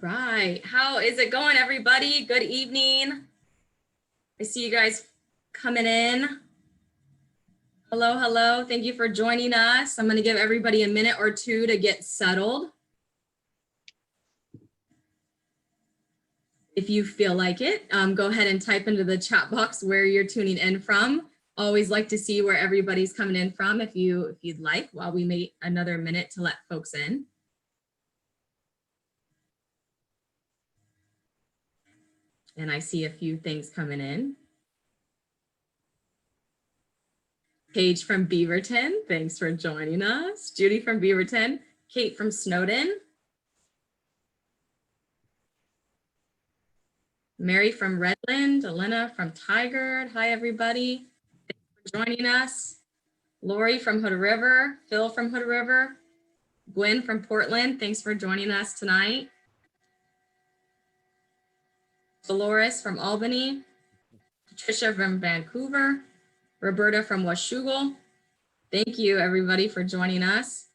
right. How is it going, everybody? Good evening. I see you guys coming in. Hello, hello. Thank you for joining us. I'm going to give everybody a minute or two to get settled. If you feel like it, go ahead and type into the chat box where you're tuning in from. Always like to see where everybody's coming in from if you'd like, while we wait another minute to let folks in. And I see a few things coming in. Paige from Beaverton, thanks for joining us. Judy from Beaverton, Kate from Snowden. Mary from Redland, Elena from Tigard. Hi, everybody. Thanks for joining us. Lori from Hood River, Phil from Hood River, Gwen from Portland. Thanks for joining us tonight. Dolores from Albany, Patricia from Vancouver, Roberta from Washougal. Thank you, everybody, for joining us.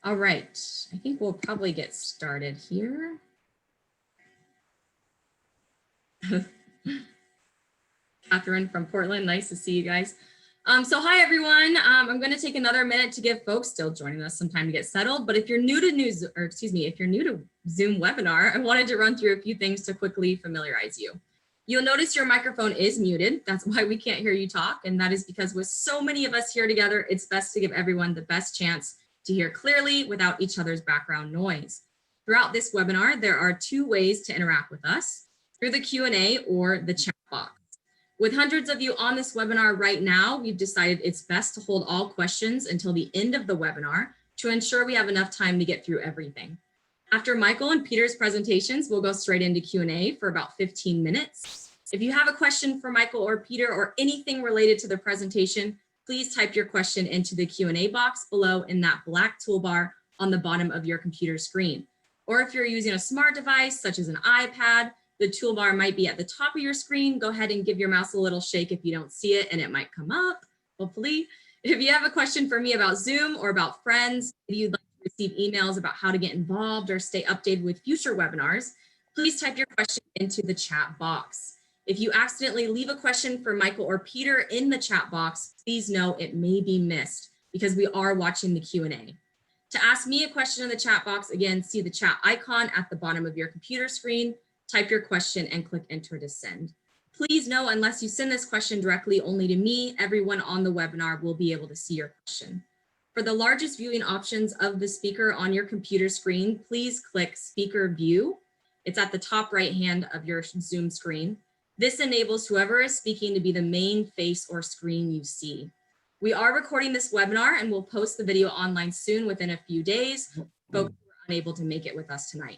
All right, I think we'll probably get started here. Catherine from Portland, nice to see you guys. So hi, everyone. I'm going to take another minute to give folks still joining us some time to get settled. But if you're new to if you're new to Zoom webinar, I wanted to run through a few things to quickly familiarize you. You'll notice your microphone is muted. That's why we can't hear you talk. And that is because with so many of us here together, it's best to give everyone the best chance to hear clearly without each other's background noise. Throughout this webinar, there are two ways to interact with us: through the Q&A or the chat box. With hundreds of you on this webinar right now, we've decided it's best to hold all questions until the end of the webinar to ensure we have enough time to get through everything. After Michael and Peter's presentations, we'll go straight into Q&A for about 15 minutes. If you have a question for Michael or Peter or anything related to the presentation, please type your question into the Q&A box below in that black toolbar on the bottom of your computer screen. Or if you're using a smart device, such as an iPad, the toolbar might be at the top of your screen. Go ahead and give your mouse a little shake if you don't see it, and it might come up, hopefully. If you have a question for me about Zoom or about Friends, if you'd like to receive emails about how to get involved or stay updated with future webinars, please type your question into the chat box. If you accidentally leave a question for Michael or Peter in the chat box, please know it may be missed because we are watching the Q&A. To ask me a question in the chat box, again, see the chat icon at the bottom of your computer screen, type your question and click enter to send. Please know, unless you send this question directly only to me, everyone on the webinar will be able to see your question. For the largest viewing options of the speaker on your computer screen, please click Speaker View. It's at the top right hand of your Zoom screen. This enables whoever is speaking to be the main face or screen you see. We are recording this webinar and we'll post the video online soon within a few days. Folks who are unable to make it with us tonight.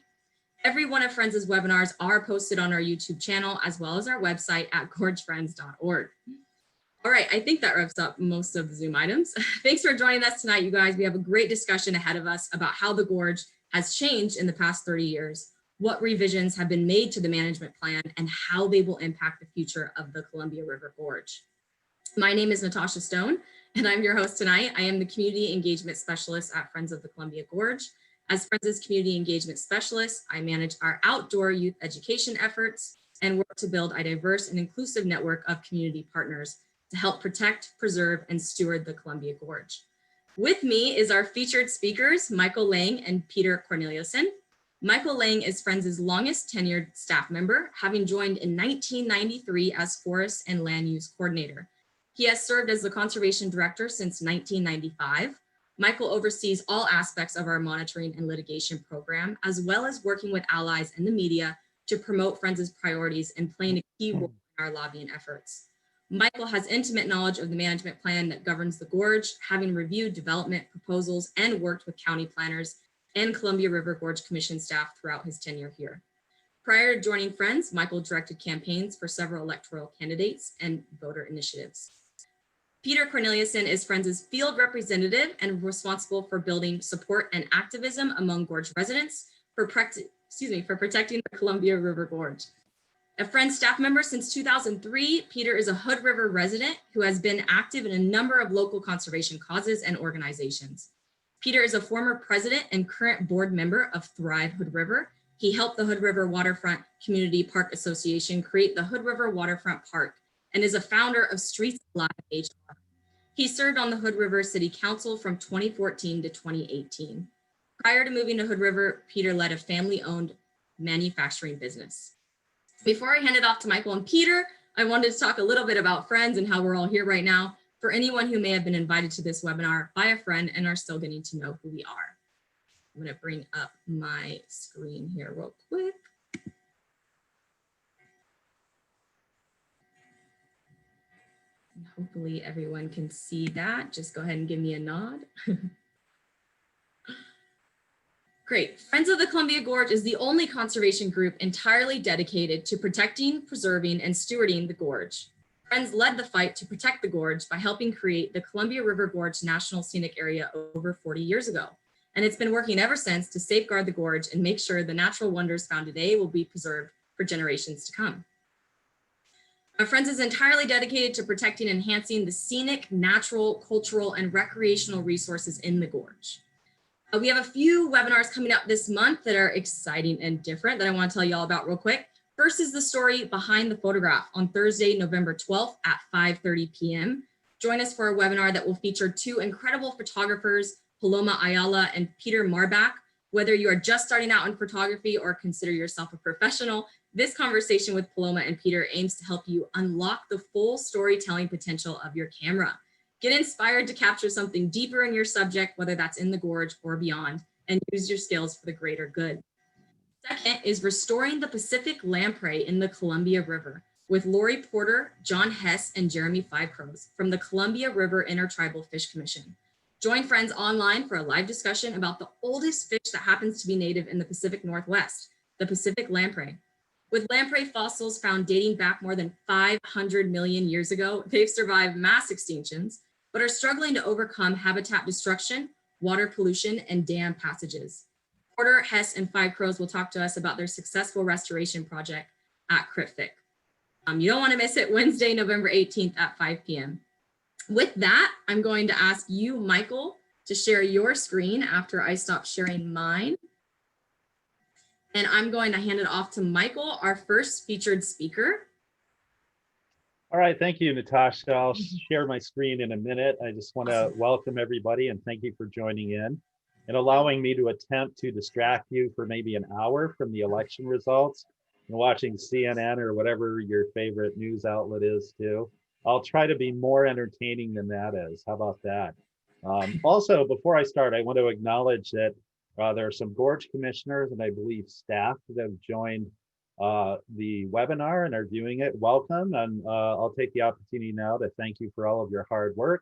Every one of Friends' webinars are posted on our YouTube channel as well as our website at gorgefriends.org. All right, I think that wraps up most of the Zoom items. Thanks for joining us tonight, you guys. We have a great discussion ahead of us about how the gorge has changed in the past 30 years, what revisions have been made to the management plan, and how they will impact the future of the Columbia River Gorge. My name is Natasha Stone, and I'm your host tonight. I am the Community Engagement Specialist at Friends of the Columbia Gorge. As Friends' Community Engagement Specialist, I manage our outdoor youth education efforts and work to build a diverse and inclusive network of community partners to help protect, preserve, and steward the Columbia Gorge. With me is our featured speakers, Michael Lang and Peter Corneliuson. Michael Lang is Friends' longest tenured staff member, having joined in 1993 as Forest and Land Use Coordinator. He has served as the Conservation Director since 1995. Michael oversees all aspects of our monitoring and litigation program, as well as working with allies and the media to promote Friends' priorities and playing a key role in our lobbying efforts. Michael has intimate knowledge of the management plan that governs the gorge, having reviewed development proposals and worked with county planners and Columbia River Gorge Commission staff throughout his tenure here. Prior to joining Friends, Michael directed campaigns for several electoral candidates and voter initiatives. Peter Corneliuson is Friends' field representative and responsible for building support and activism among Gorge residents for protecting the Columbia River Gorge. A Friends staff member since 2003, Peter is a Hood River resident who has been active in a number of local conservation causes and organizations. Peter is a former president and current board member of Thrive Hood River. He helped the Hood River Waterfront Community Park Association create the Hood River Waterfront Park and is a founder of Streets Alive HR. He served on the Hood River City Council from 2014 to 2018. Prior to moving to Hood River, Peter led a family-owned manufacturing business. Before I hand it off to Michael and Peter, I wanted to talk a little bit about Friends and how we're all here right now for anyone who may have been invited to this webinar by a friend and are still getting to know who we are. I'm going to bring up my screen here real quick. Hopefully everyone can see that. Just go ahead and give me a nod. Great. Friends of the Columbia Gorge is the only conservation group entirely dedicated to protecting, preserving, and stewarding the gorge. Friends led the fight to protect the gorge by helping create the Columbia River Gorge National Scenic Area over 40 years ago. And it's been working ever since to safeguard the gorge and make sure the natural wonders found today will be preserved for generations to come. Friends is entirely dedicated to protecting and enhancing the scenic, natural, cultural, and recreational resources in the gorge. We have a few webinars coming up this month that are exciting and different that I want to tell you all about real quick. First is the story behind the photograph on Thursday, November 12th at 5:30 p.m. Join us for a webinar that will feature two incredible photographers, Paloma Ayala and Peter Marbach. Whether you are just starting out in photography or consider yourself a professional, this conversation with Paloma and Peter aims to help you unlock the full storytelling potential of your camera. Get inspired to capture something deeper in your subject, whether that's in the gorge or beyond, and use your skills for the greater good. Second is Restoring the Pacific Lamprey in the Columbia River with Lori Porter, John Hess, and Jeremy Fivecrows from the Columbia River Intertribal Fish Commission. Join friends online for a live discussion about the oldest fish that happens to be native in the Pacific Northwest, the Pacific lamprey. With lamprey fossils found dating back more than 500 million years ago, they've survived mass extinctions, but are struggling to overcome habitat destruction, water pollution, and dam passages. Porter, Hess, and Fivecrows will talk to us about their successful restoration project at CRITFIC. You don't want to miss it, Wednesday, November 18th at 5 p.m. With that, I'm going to ask you, Michael, to share your screen after I stop sharing mine. And I'm going to hand it off to Michael, our first featured speaker. All right, thank you, Natasha. I'll share my screen in a minute. I just want to welcome everybody and thank you for joining in and allowing me to attempt to distract you for maybe an hour from the election results and watching CNN or whatever your favorite news outlet is too. I'll try to be more entertaining than that is. How about that? Also, before I start, I want to acknowledge that there are some gorge commissioners and I believe staff that have joined the webinar and are viewing it. Welcome, and I'll take the opportunity now to thank you for all of your hard work.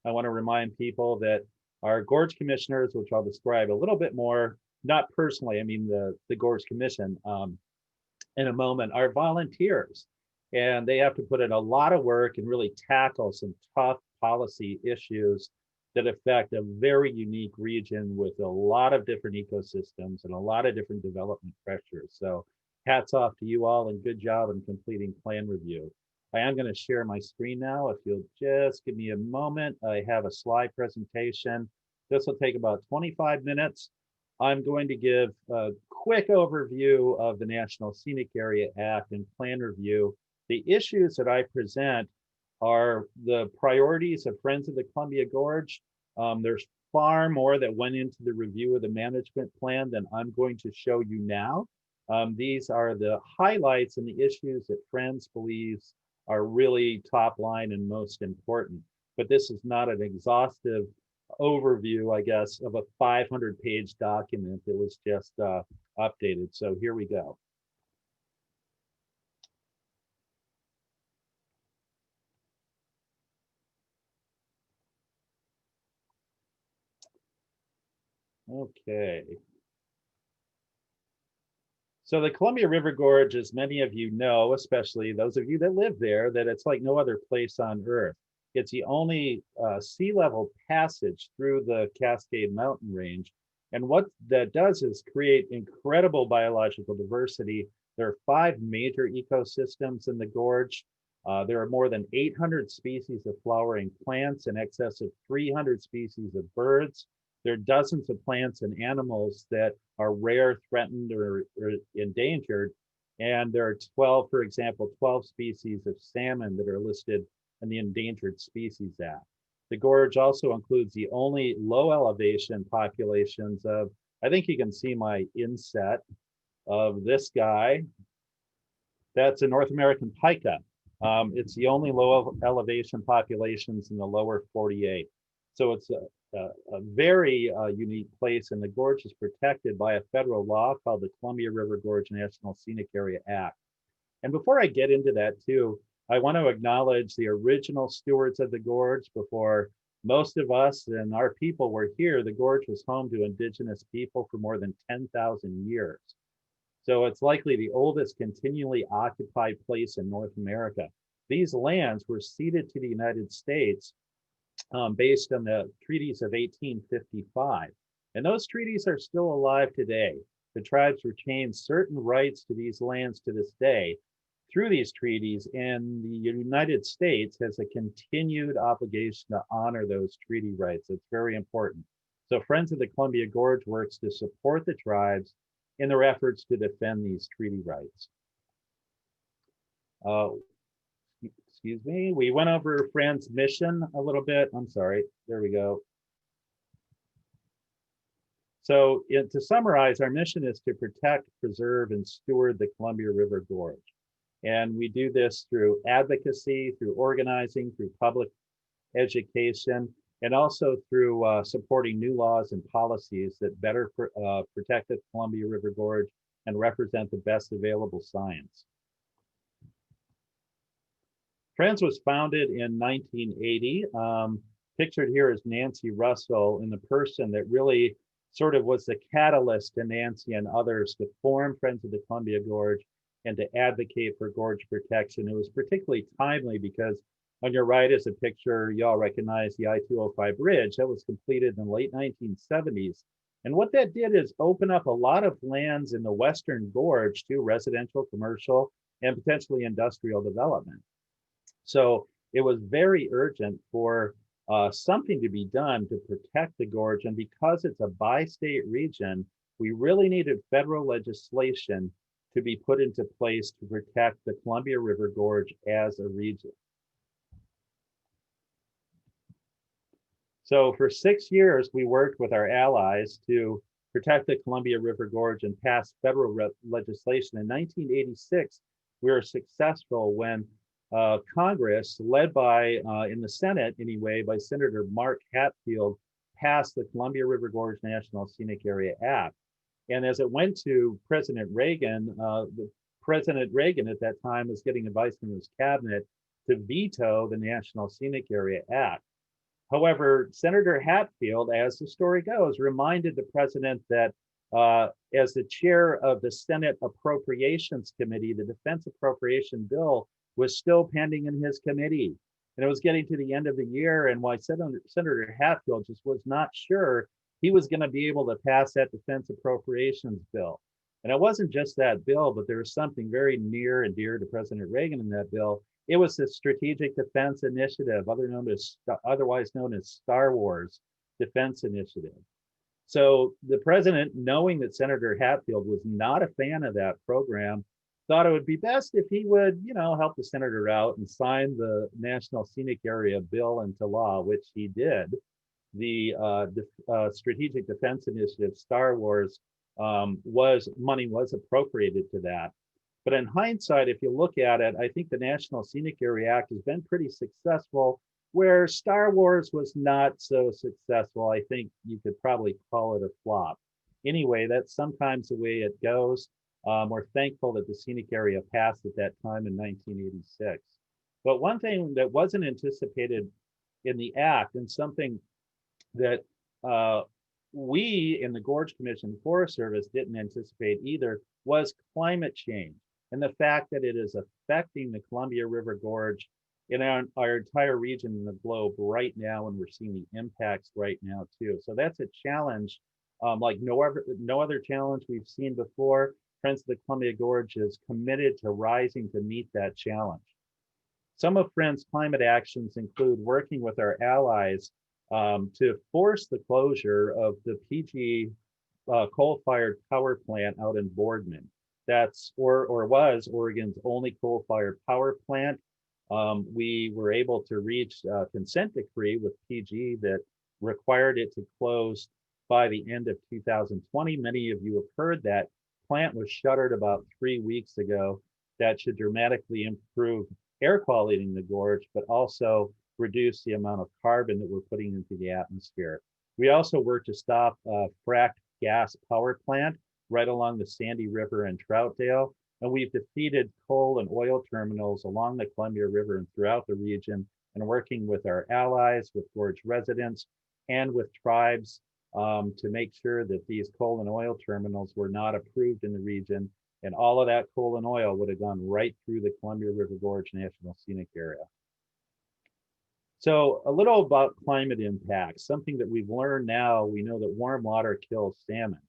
I want to remind people that our gorge commissioners, which I'll describe a little bit more, not personally, I mean the Gorge Commission in a moment, are volunteers. And they have to put in a lot of work and really tackle some tough policy issues that affect a very unique region with a lot of different ecosystems and a lot of different development pressures. So hats off to you all and good job in completing plan review. I am going to share my screen now. If you'll just give me a moment, I have a slide presentation. This will take about 25 minutes. I'm going to give a quick overview of the National Scenic Area Act and plan review. The issues that I present are the priorities of Friends of the Columbia Gorge. There's far more that went into the review of the management plan than I'm going to show you now. These are the highlights and the issues that Friends believes are really top line and most important. But this is not an exhaustive overview, I guess, of a 500-page document that was just updated. So here we go. Okay. So the Columbia River Gorge, as many of you know, especially those of you that live there, that it's like no other place on Earth. It's the only sea level passage through the Cascade Mountain Range. And what that does is create incredible biological diversity. There are 5 major ecosystems in the gorge. There are more than 800 species of flowering plants, in excess of 300 species of birds. There are dozens of plants and animals that are rare, threatened, or endangered. And there are 12, for example, 12 species of salmon that are listed in the Endangered Species Act. The gorge also includes the only low elevation populations of, I think you can see my inset of this guy. That's a North American pika. It's the only low elevation populations in the lower 48. So it's a very unique place, and the gorge is protected by a federal law called the Columbia River Gorge National Scenic Area Act. And before I get into that too, I want to acknowledge the original stewards of the gorge. Before most of us and our people were here, the gorge was home to indigenous people for more than 10,000 years. So it's likely the oldest continually occupied place in North America. These lands were ceded to the United States based on the treaties of 1855. And those treaties are still alive today. The tribes retain certain rights to these lands to this day through these treaties, and the United States has a continued obligation to honor those treaty rights. It's very important. So Friends of the Columbia Gorge works to support the tribes in their efforts to defend these treaty rights. Excuse me, we went over Friends' mission a little bit. I'm sorry, there we go. So to summarize, our mission is to protect, preserve, and steward the Columbia River Gorge. And we do this through advocacy, through organizing, through public education, and also through supporting new laws and policies that better protect the Columbia River Gorge and represent the best available science. Friends was founded in 1980. Pictured here is Nancy Russell, and the person that really sort of was the catalyst to Nancy and others to form Friends of the Columbia Gorge and to advocate for gorge protection. It was particularly timely because on your right is a picture, y'all recognize the I-205 bridge that was completed in the late 1970s. And what that did is open up a lot of lands in the Western Gorge to residential, commercial, and potentially industrial development. So it was very urgent for something to be done to protect the gorge. And because it's a bi-state region, we really needed federal legislation to be put into place to protect the Columbia River Gorge as a region. So for 6 years, we worked with our allies to protect the Columbia River Gorge and pass federal legislation. In 1986, we were successful when Congress, led by, in the Senate anyway, by Senator Mark Hatfield, passed the Columbia River Gorge National Scenic Area Act. And as it went to President Reagan, President Reagan at that time was getting advice from his cabinet to veto the National Scenic Area Act. However, Senator Hatfield, as the story goes, reminded the president that as the chair of the Senate Appropriations Committee, the Defense Appropriation Bill was still pending in his committee. And it was getting to the end of the year, and why Senator Hatfield just was not sure he was going to be able to pass that Defense Appropriations Bill. And it wasn't just that bill, but there was something very near and dear to President Reagan in that bill. It was the Strategic Defense Initiative, otherwise known as Star Wars Defense Initiative. So the president, knowing that Senator Hatfield was not a fan of that program, thought it would be best if he would, help the senator out and sign the National Scenic Area bill into law, which he did. The Strategic Defense Initiative, Star Wars, money was appropriated to that. But in hindsight, if you look at it, I think the National Scenic Area Act has been pretty successful, where Star Wars was not so successful. I think you could probably call it a flop. Anyway, that's sometimes the way it goes. We're thankful that the scenic area passed at that time in 1986. But one thing that wasn't anticipated in the act, and something that we in the Gorge Commission Forest Service didn't anticipate either, was climate change and the fact that it is affecting the Columbia River Gorge in our entire region in the globe right now, and we're seeing the impacts right now too. So that's a challenge like no other challenge we've seen before. Friends of the Columbia Gorge is committed to rising to meet that challenge. Some of Friends' climate actions include working with our allies to force the closure of the PG coal-fired power plant out in Boardman. That's or was Oregon's only coal-fired power plant. We were able to reach a consent decree with PG that required it to close by the end of 2020. Many of you have heard that plant was shuttered about 3 weeks ago. That should dramatically improve air quality in the gorge, but also reduce the amount of carbon that we're putting into the atmosphere. We also worked to stop a fracked gas power plant right along the Sandy River in Troutdale. And we've defeated coal and oil terminals along the Columbia River and throughout the region, and working with our allies, with gorge residents, and with tribes to make sure that these coal and oil terminals were not approved in the region. And all of that coal and oil would have gone right through the Columbia River Gorge National Scenic Area. So a little about climate impacts, something that we've learned now. We know that warm water kills salmon,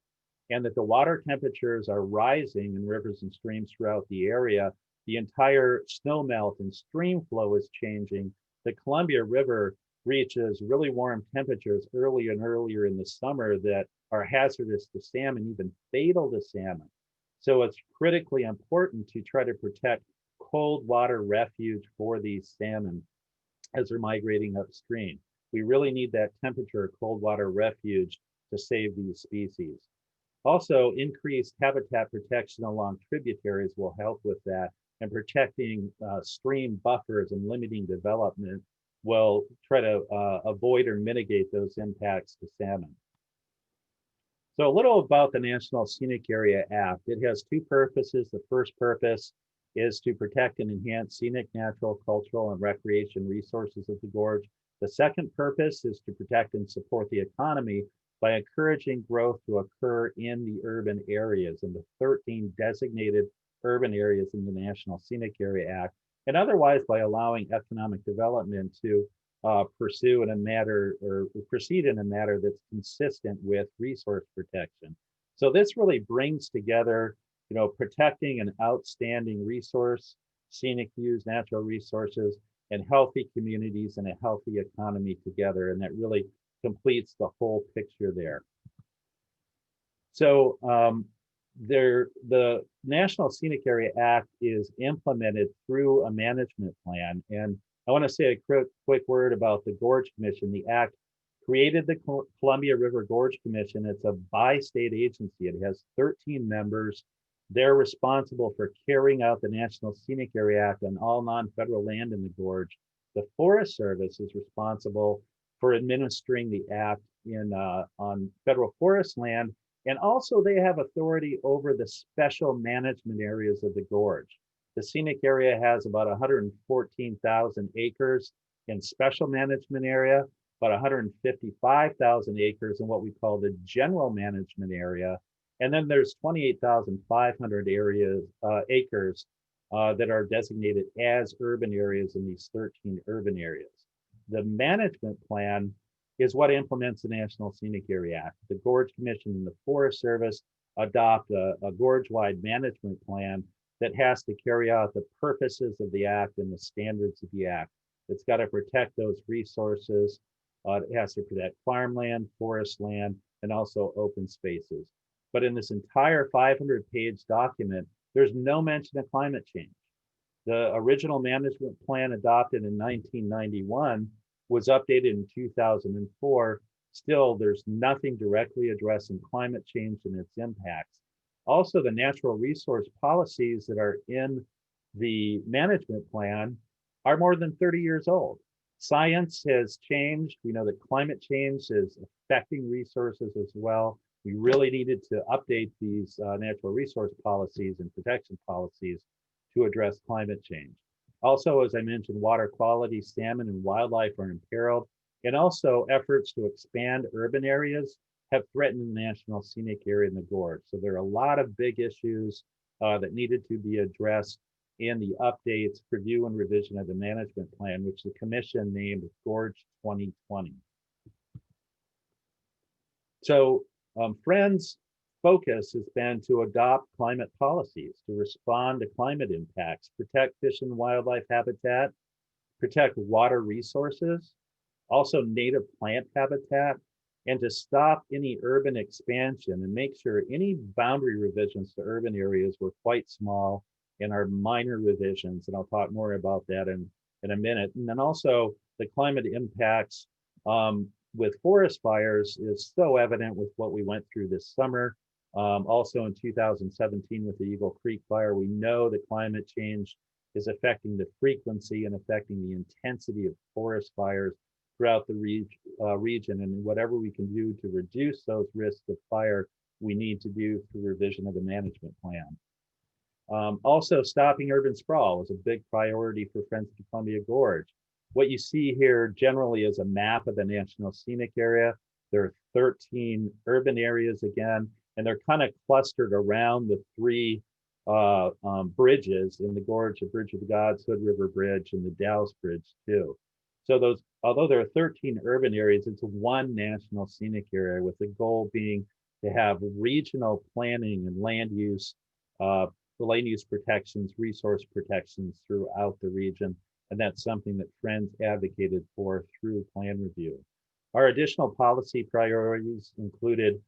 and that the water temperatures are rising in rivers and streams throughout the area. The entire snowmelt and stream flow is changing. The Columbia River reaches really warm temperatures earlier and earlier in the summer that are hazardous to salmon, even fatal to salmon. So it's critically important to try to protect cold water refuge for these salmon as they're migrating upstream. We really need that temperature cold water refuge to save these species. Also, increased habitat protection along tributaries will help with that, and protecting stream buffers and limiting development will try to avoid or mitigate those impacts to salmon. So a little about the National Scenic Area Act. It has two purposes. The first purpose is to protect and enhance scenic, natural, cultural, and recreation resources of the gorge. The second purpose is to protect and support the economy by encouraging growth to occur in the urban areas, in the 13 designated urban areas in the National Scenic Area Act, and otherwise by allowing economic development to proceed in a manner that's consistent with resource protection. So this really brings together, protecting an outstanding resource, scenic views, natural resources, and healthy communities and a healthy economy together, and that really completes the whole picture there. So the National Scenic Area Act is implemented through a management plan. And I want to say a quick word about the Gorge Commission. The Act created the Columbia River Gorge Commission. It's a bi-state agency. It has 13 members. They're responsible for carrying out the National Scenic Area Act on all non-federal land in the gorge. The Forest Service is responsible for administering the act on federal forest land, and also they have authority over the special management areas of the gorge. The scenic area has about 114,000 acres in special management area, about 155,000 acres in what we call the general management area, and then there's 28,500 acres that are designated as urban areas in these 13 urban areas. The management plan is what implements the National Scenic Area Act. The Gorge Commission and the Forest Service adopt a gorge-wide management plan that has to carry out the purposes of the act and the standards of the act. It's got to protect those resources. It has to protect farmland, forest land, and also open spaces. But in this entire 500-page document, there's no mention of climate change. The original management plan adopted in 1991 was updated in 2004. Still, there's nothing directly addressing climate change and its impacts. Also, the natural resource policies that are in the management plan are more than 30 years old. Science has changed. We know that climate change is affecting resources as well. We really needed to update these natural resource policies and protection policies to address climate change. Also, as I mentioned, water quality, salmon, and wildlife are imperiled, and also efforts to expand urban areas have threatened the National Scenic Area in the gorge. So there are a lot of big issues that needed to be addressed in the updates, review, and revision of the management plan, which the commission named Gorge 2020. So Friends' focus has been to adopt climate policies to respond to climate impacts, protect fish and wildlife habitat, protect water resources, also native plant habitat, and to stop any urban expansion and make sure any boundary revisions to urban areas were quite small and are minor revisions. And I'll talk more about that in a minute. And then also the climate impacts with forest fires is so evident with what we went through this summer. Also in 2017 with the Eagle Creek fire, we know that climate change is affecting the frequency and affecting the intensity of forest fires throughout the region. And whatever we can do to reduce those risks of fire, we need to do through revision of the management plan. Also, stopping urban sprawl was a big priority for Friends of the Columbia Gorge. What you see here generally is a map of the National Scenic Area. There are 13 urban areas again, and they're kind of clustered around the three bridges in the gorge, the Bridge of the Gods, Hood River Bridge, and the Dalles Bridge too. So those, although there are 13 urban areas, it's one National Scenic Area with the goal being to have regional planning and land use protections, resource protections throughout the region. And that's something that Friends advocated for through plan review. Our additional policy priorities included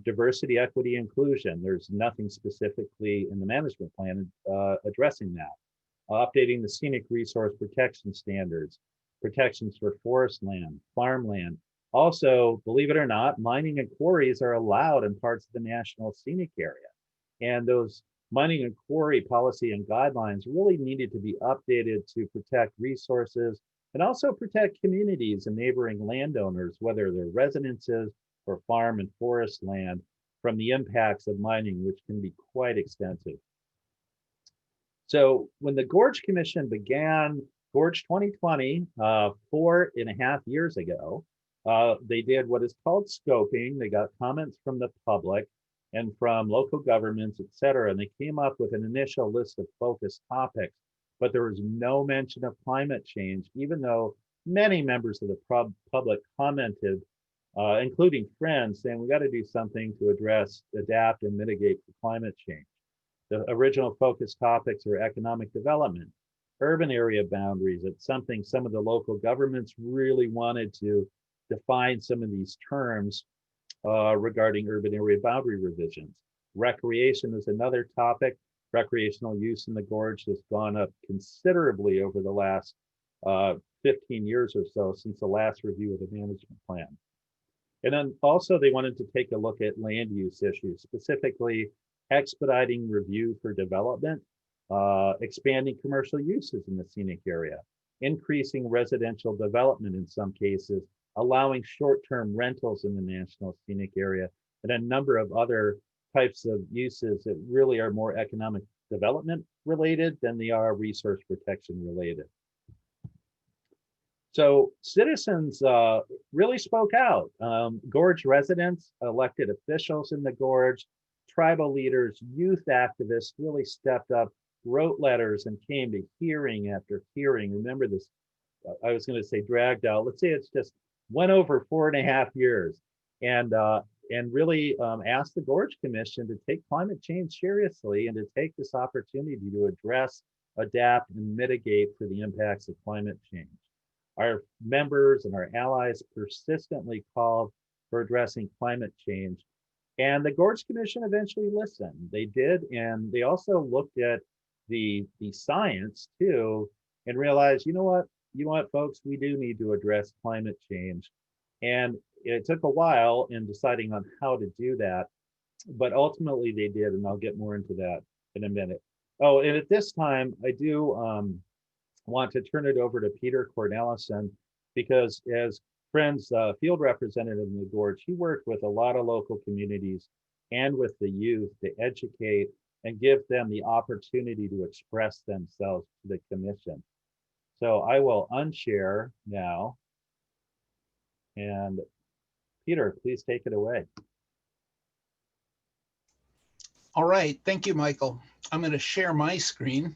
diversity, equity, inclusion. There's nothing specifically in the management plan addressing that. Updating the scenic resource protection standards, protections for forest land, farmland. Also, believe it or not, mining and quarries are allowed in parts of the National Scenic Area. And those mining and quarry policy and guidelines really needed to be updated to protect resources and also protect communities and neighboring landowners, whether they're residences or farm and forest land, from the impacts of mining, which can be quite extensive. So when the Gorge Commission began Gorge 2020, 4.5 years ago, they did what is called scoping. They got comments from the public and from local governments, et cetera, and they came up with an initial list of focus topics, but there was no mention of climate change, even though many members of the public commented, including Friends, saying we got to do something to address, adapt, and mitigate for climate change. The original focus topics are economic development, urban area boundaries. It's something some of the local governments really wanted to define some of these terms regarding urban area boundary revisions. Recreation is another topic. Recreational use in the gorge has gone up considerably over the last 15 years or so since the last review of the management plan. And then also they wanted to take a look at land use issues, specifically expediting review for development, expanding commercial uses in the scenic area, increasing residential development in some cases, allowing short-term rentals in the National Scenic Area, and a number of other types of uses that really are more economic development related than they are resource protection related. So citizens really spoke out. Gorge residents, elected officials in the gorge, tribal leaders, youth activists really stepped up, wrote letters, and came to hearing after hearing. Remember this, I was going to say dragged out. Let's say it's just went over 4.5 years, and really asked the Gorge Commission to take climate change seriously and to take this opportunity to address, adapt, and mitigate for the impacts of climate change. Our members and our allies persistently called for addressing climate change, and the Gorge Commission eventually listened. They did, and they also looked at the science too, and realized, you know what, folks, we do need to address climate change. And it took a while in deciding on how to do that, but ultimately they did, and I'll get more into that in a minute. Oh, and at this time, I do want to turn it over to Peter Cornelison, because as Friends field representative in the Gorge, he worked with a lot of local communities and with the youth to educate and give them the opportunity to express themselves to the commission. So I will unshare now. And Peter, please take it away. All right, thank you, Michael. I'm going to share my screen.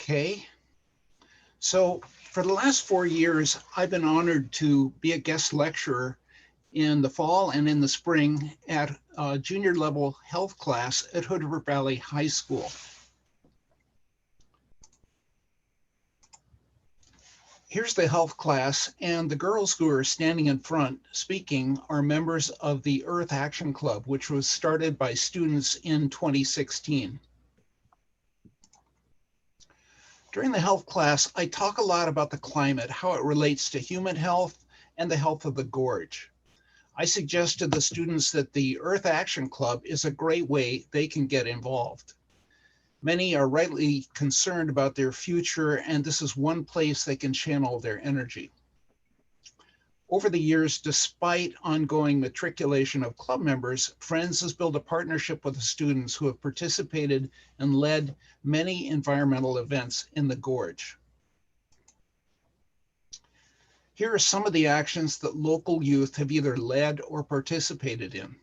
Okay, so for the last 4 years, I've been honored to be a guest lecturer in the fall and in the spring at a junior level health class at Hood River Valley High School. Here's the health class, and the girls who are standing in front speaking are members of the Earth Action Club, which was started by students in 2016. During the health class, I talk a lot about the climate, how it relates to human health and the health of the gorge. I suggest to the students that the Earth Action Club is a great way they can get involved. Many are rightly concerned about their future, and this is one place they can channel their energy. Over the years, despite ongoing matriculation of club members, Friends has built a partnership with the students who have participated and led many environmental events in the gorge. Here are some of the actions that local youth have either led or participated in.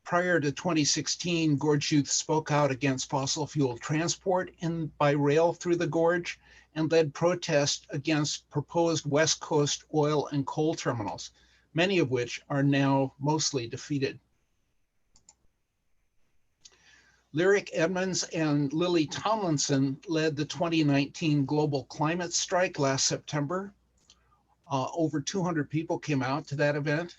Prior to 2016, Gorge youth spoke out against fossil fuel transport by rail through the gorge and led protests against proposed West Coast oil and coal terminals, many of which are now mostly defeated. Lyric Edmonds and Lily Tomlinson led the 2019 Global Climate Strike last September. Over 200 people came out to that event.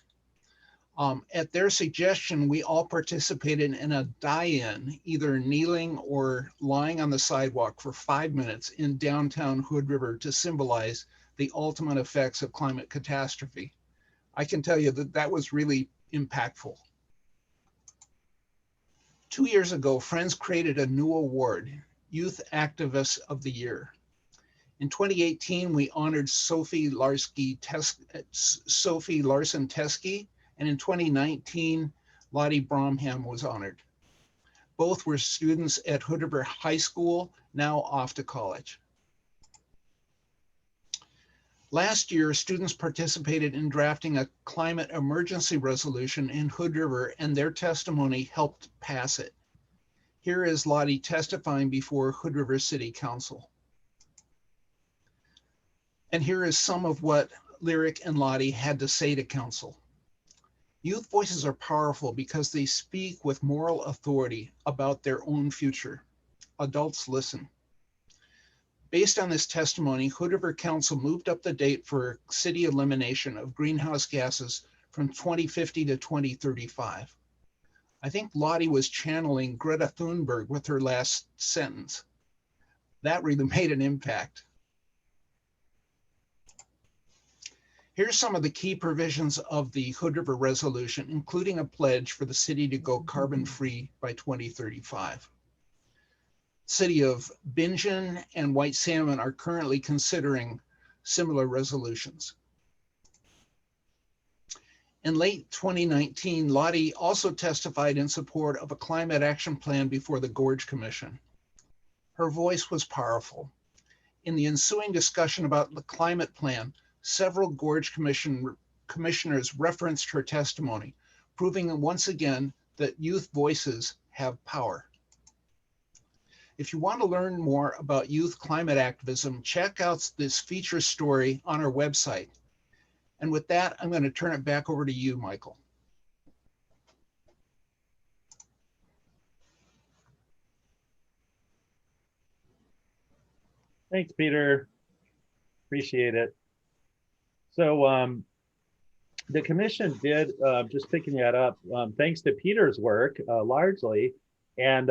At their suggestion, we all participated in a die-in, either kneeling or lying on the sidewalk for 5 minutes in downtown Hood River to symbolize the ultimate effects of climate catastrophe. I can tell you that that was really impactful. 2 years ago, Friends created a new award, Youth Activist of the Year. In 2018, we honored Sophie Larson-Teskey, and in 2019, Lottie Bromham was honored. Both were students at Hood River High School, now off to college. Last year, students participated in drafting a climate emergency resolution in Hood River, and their testimony helped pass it. Here is Lottie testifying before Hood River City Council. And here is some of what Lyric and Lottie had to say to council. Youth voices are powerful because they speak with moral authority about their own future. Adults listen. Based on this testimony, Hood River Council moved up the date for city elimination of greenhouse gases from 2050 to 2035. I think Lottie was channeling Greta Thunberg with her last sentence. That really made an impact. Here's some of the key provisions of the Hood River Resolution, including a pledge for the city to go carbon-free by 2035. City of Bingen and White Salmon are currently considering similar resolutions. In late 2019, Lottie also testified in support of a climate action plan before the Gorge Commission. Her voice was powerful. In the ensuing discussion about the climate plan, several Gorge commissioners referenced her testimony, proving once again that youth voices have power. If you want to learn more about youth climate activism, check out this feature story on our website. And with that, I'm going to turn it back over to you, Michael. Thanks, Peter. Appreciate it. So the commission did, just picking that up, thanks to Peter's work largely, and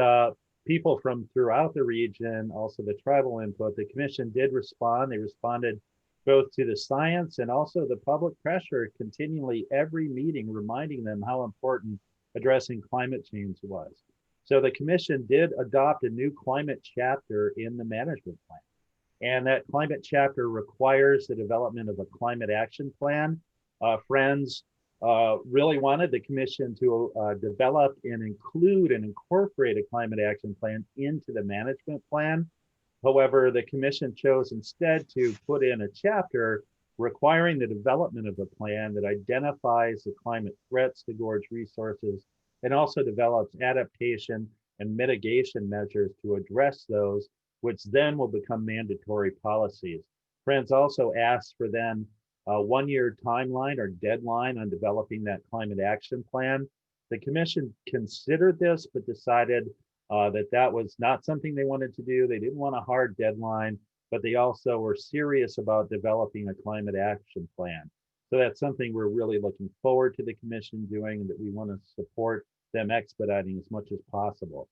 people from throughout the region, also the tribal input, the commission did respond. They responded both to the science and also the public pressure continually every meeting, reminding them how important addressing climate change was. So the commission did adopt a new climate chapter in the management plan. And that climate chapter requires the development of a climate action plan. Friends really wanted the commission to develop and include and incorporate a climate action plan into the management plan. However, the commission chose instead to put in a chapter requiring the development of a plan that identifies the climate threats to gorge resources and also develops adaptation and mitigation measures to address those, which then will become mandatory policies. Friends also asked for then a 1-year timeline or deadline on developing that climate action plan. The commission considered this, but decided that that was not something they wanted to do. They didn't want a hard deadline, but they also were serious about developing a climate action plan. So that's something we're really looking forward to the commission doing, and that we want to support them expediting as much as possible.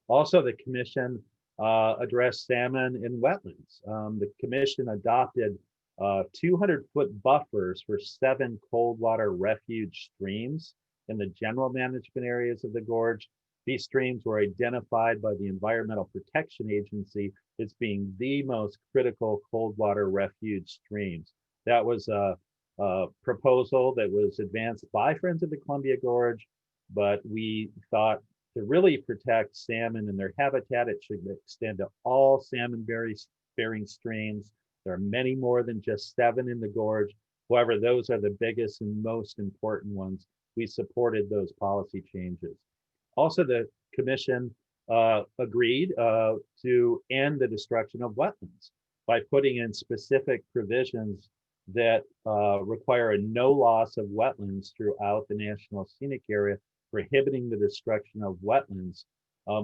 Also, the commission addressed salmon in wetlands. The commission adopted 200-foot buffers for 7 cold water refuge streams in the general management areas of the gorge. These streams were identified by the Environmental Protection Agency as being the most critical cold water refuge streams. That was a proposal that was advanced by Friends of the Columbia Gorge, but we thought to really protect salmon and their habitat, it should extend to all salmon-bearing streams. There are many more than just 7 in the gorge. However, those are the biggest and most important ones. We supported those policy changes. Also, the commission agreed to end the destruction of wetlands by putting in specific provisions that require a no loss of wetlands throughout the National Scenic Area, prohibiting the destruction of wetlands.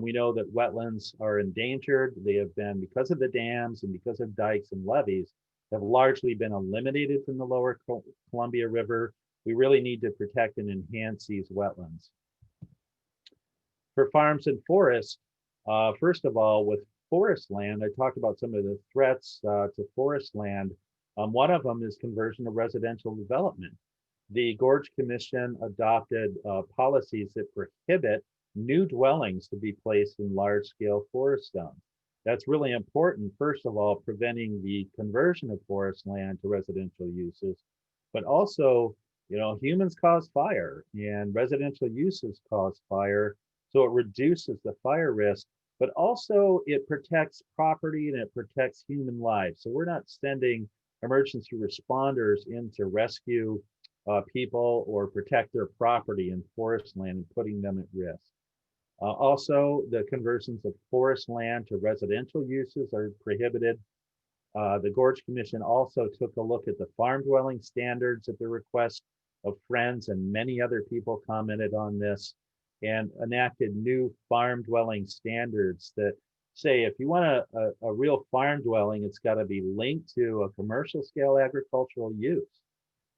We know that wetlands are endangered. They have been, because of the dams and because of dikes and levees, have largely been eliminated from the lower Columbia River. We really need to protect and enhance these wetlands. For farms and forests, first of all, with forest land, I talked about some of the threats to forest land. One of them is conversion of residential development. The Gorge Commission adopted policies that prohibit new dwellings to be placed in large-scale forest zones. That's really important, first of all, preventing the conversion of forest land to residential uses, but also, humans cause fire and residential uses cause fire. So it reduces the fire risk, but also it protects property and it protects human lives. So we're not sending emergency responders in to rescue people or protect their property in forest land and putting them at risk. Also, the conversions of forest land to residential uses are prohibited. The Gorge Commission also took a look at the farm dwelling standards at the request of Friends, and many other people commented on this, and enacted new farm dwelling standards that say if you want a real farm dwelling, it's got to be linked to a commercial scale agricultural use.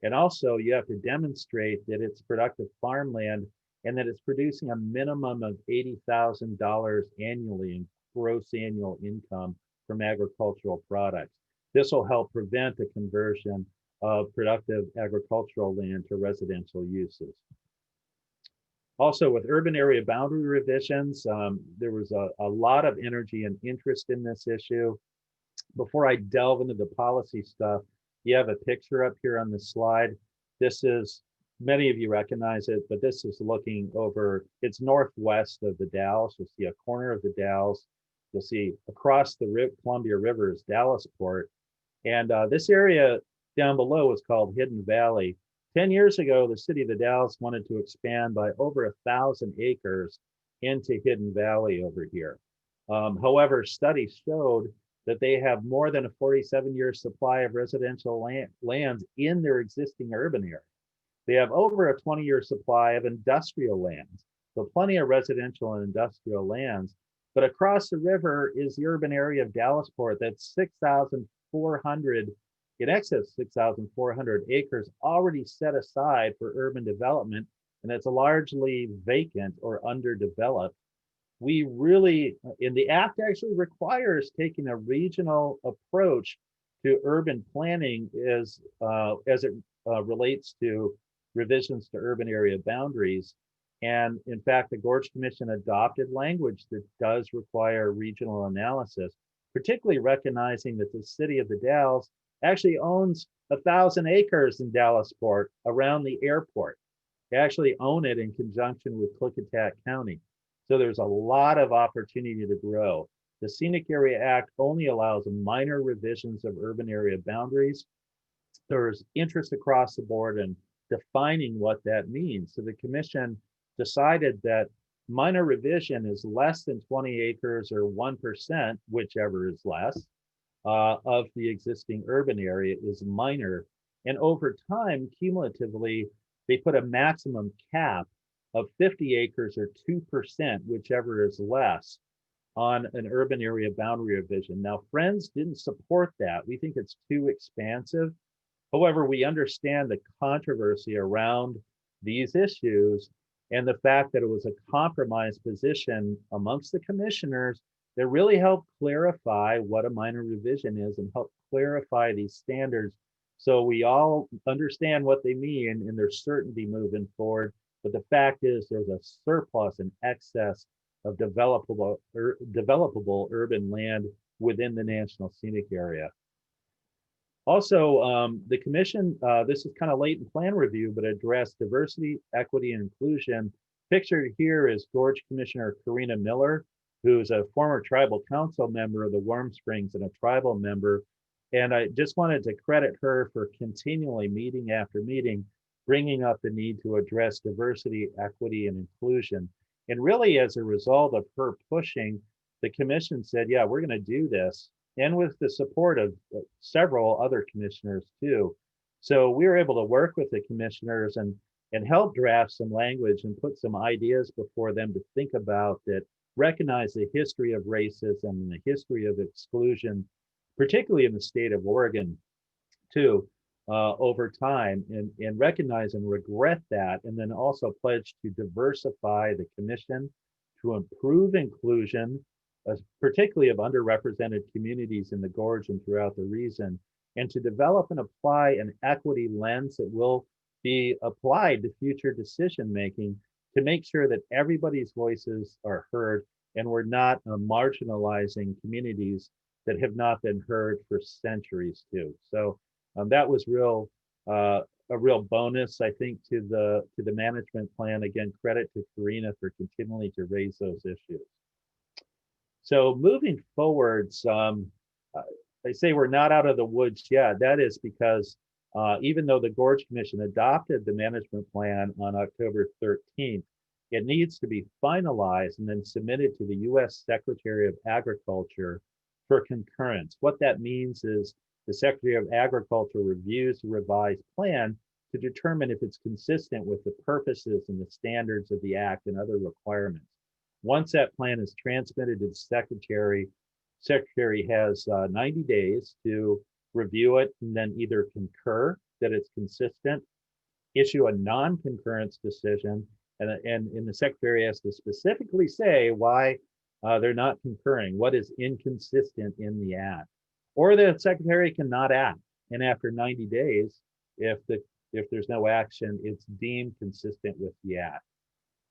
And also you have to demonstrate that it's productive farmland and that it's producing a minimum of $80,000 annually in gross annual income from agricultural products. This will help prevent the conversion of productive agricultural land to residential uses. Also, with urban area boundary revisions, there was a lot of energy and interest in this issue. Before I delve into the policy stuff, you have a picture up here on the slide. This is, many of you recognize it, but this is looking over, it's northwest of the Dalles. You'll see a corner of the Dalles. You'll see across the Columbia River is Dallasport. And this area down below is called Hidden Valley. 10 years ago, the city of the Dalles wanted to expand by over 1,000 acres into Hidden Valley over here. However, studies showed that they have more than a 47-year supply of residential lands in their existing urban area. They have over a 20-year supply of industrial lands, so plenty of residential and industrial lands. But across the river is the urban area of Dallasport that's 6,400, in excess of 6,400 acres already set aside for urban development, and it's largely vacant or underdeveloped. We really, and the act actually requires taking a regional approach to urban planning as it relates to revisions to urban area boundaries. And in fact, the Gorge Commission adopted language that does require regional analysis, particularly recognizing that the city of the Dalles actually owns 1,000 acres in Dallasport around the airport. They actually own it in conjunction with Klickitat County. So there's a lot of opportunity to grow. The Scenic Area Act only allows minor revisions of urban area boundaries. There's interest across the board in defining what that means. So the commission decided that minor revision is less than 20 acres or 1%, whichever is less, of the existing urban area is minor. And over time, cumulatively, they put a maximum cap of 50 acres or 2%, whichever is less, on an urban area boundary revision. Now, Friends didn't support that. We think it's too expansive. However, we understand the controversy around these issues and the fact that it was a compromise position amongst the commissioners that really helped clarify what a minor revision is and help clarify these standards so we all understand what they mean and there's certainty moving forward. But the fact is there's a surplus and excess of developable urban land within the National Scenic Area. Also, the commission, this is kind of late in plan review, but addressed diversity, equity, and inclusion. Pictured here is Gorge Commissioner Karina Miller, who's a former tribal council member of the Warm Springs and a tribal member. And I just wanted to credit her for continually meeting after meeting, bringing up the need to address diversity, equity, and inclusion. And really, as a result of her pushing, the commission said, yeah, we're going to do this. And with the support of several other commissioners too. So we were able to work with the commissioners and help draft some language and put some ideas before them to think about that, recognize the history of racism and the history of exclusion, particularly in the state of Oregon too, over time, and recognize and regret that, and then also pledge to diversify the commission, to improve inclusion, particularly of underrepresented communities in the Gorge and throughout the region, and to develop and apply an equity lens that will be applied to future decision making to make sure that everybody's voices are heard and we're not marginalizing communities that have not been heard for centuries too. So that was a real bonus, I think, to the management plan. Again, credit to Karina for continuing to raise those issues. So moving forwards, they say we're not out of the woods yet. That is because even though the Gorge Commission adopted the management plan on October 13th, it needs to be finalized and then submitted to the U.S. Secretary of Agriculture for concurrence. What that means is the Secretary of Agriculture reviews the revised plan to determine if it's consistent with the purposes and the standards of the Act and other requirements. Once that plan is transmitted to the Secretary has 90 days to review it and then either concur that it's consistent, issue a non-concurrence decision, and the Secretary has to specifically say why they're not concurring, what is inconsistent in the Act. Or the Secretary cannot act, and after 90 days, if there's no action, it's deemed consistent with the Act.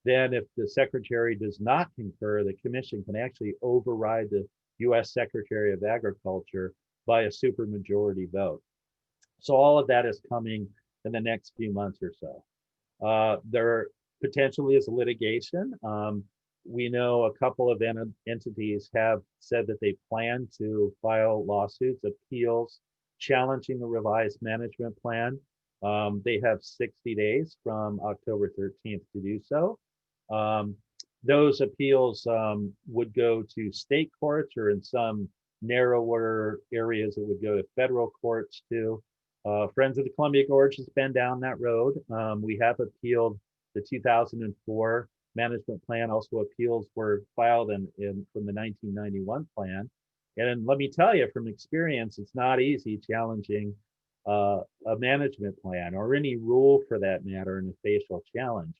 Then if the Secretary does not concur, the Commission can actually override the U.S. Secretary of Agriculture by a supermajority vote. So all of that is coming in the next few months or so. There potentially is litigation. We know a couple of entities have said that they plan to file lawsuits, appeals, challenging the revised management plan. They have 60 days from October 13th to do so. Those appeals would go to state courts, or in some narrower areas, it would go to federal courts too. Friends of the Columbia Gorge has been down that road. We have appealed the 2004 management plan. Also, appeals were filed from the 1991 plan. And let me tell you from experience, it's not easy challenging a management plan or any rule for that matter in a facial challenge.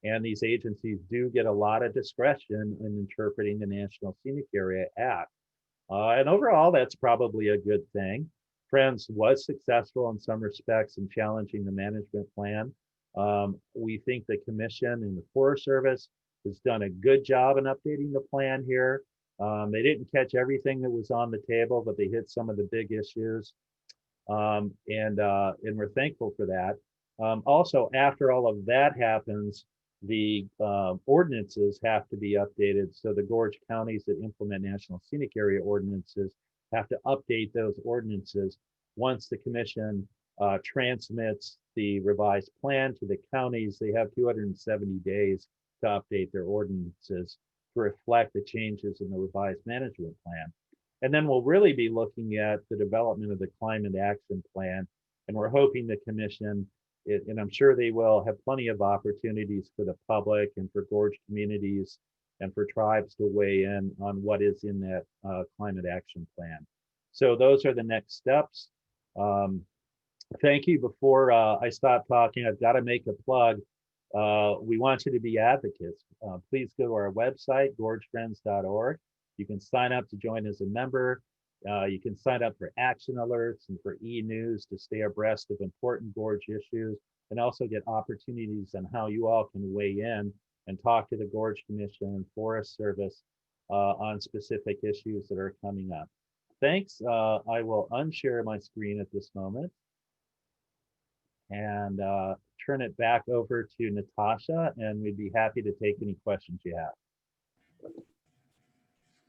And these agencies do get a lot of discretion in interpreting the National Scenic Area Act. And overall, that's probably a good thing. Friends was successful in some respects in challenging the management plan. We think the Commission and the Forest Service has done a good job in updating the plan here. They didn't catch everything that was on the table, but they hit some of the big issues. And we're thankful for that. Also, after all of that happens, the ordinances have to be updated. So the Gorge counties that implement National Scenic Area ordinances have to update those ordinances once the Commission transmits the revised plan to the counties. They have 270 days to update their ordinances to reflect the changes in the revised management plan. And then we'll really be looking at the development of the climate action plan And we're hoping the commission, and I'm sure they will, have plenty of opportunities for the public and for gorge communities and for tribes to weigh in on what is in that climate action plan. So those are the next steps. Thank you. Before I stop talking, I've got to make a plug. We want you to be advocates. Please go to our website, gorgefriends.org. You can sign up to join as a member. You can sign up for action alerts and for e-news to stay abreast of important gorge issues, and also get opportunities on how you all can weigh in and talk to the Gorge Commission and Forest Service on specific issues that are coming up. Thanks. I will unshare my screen at this moment and turn it back over to Natasha, and we'd be happy to take any questions you have.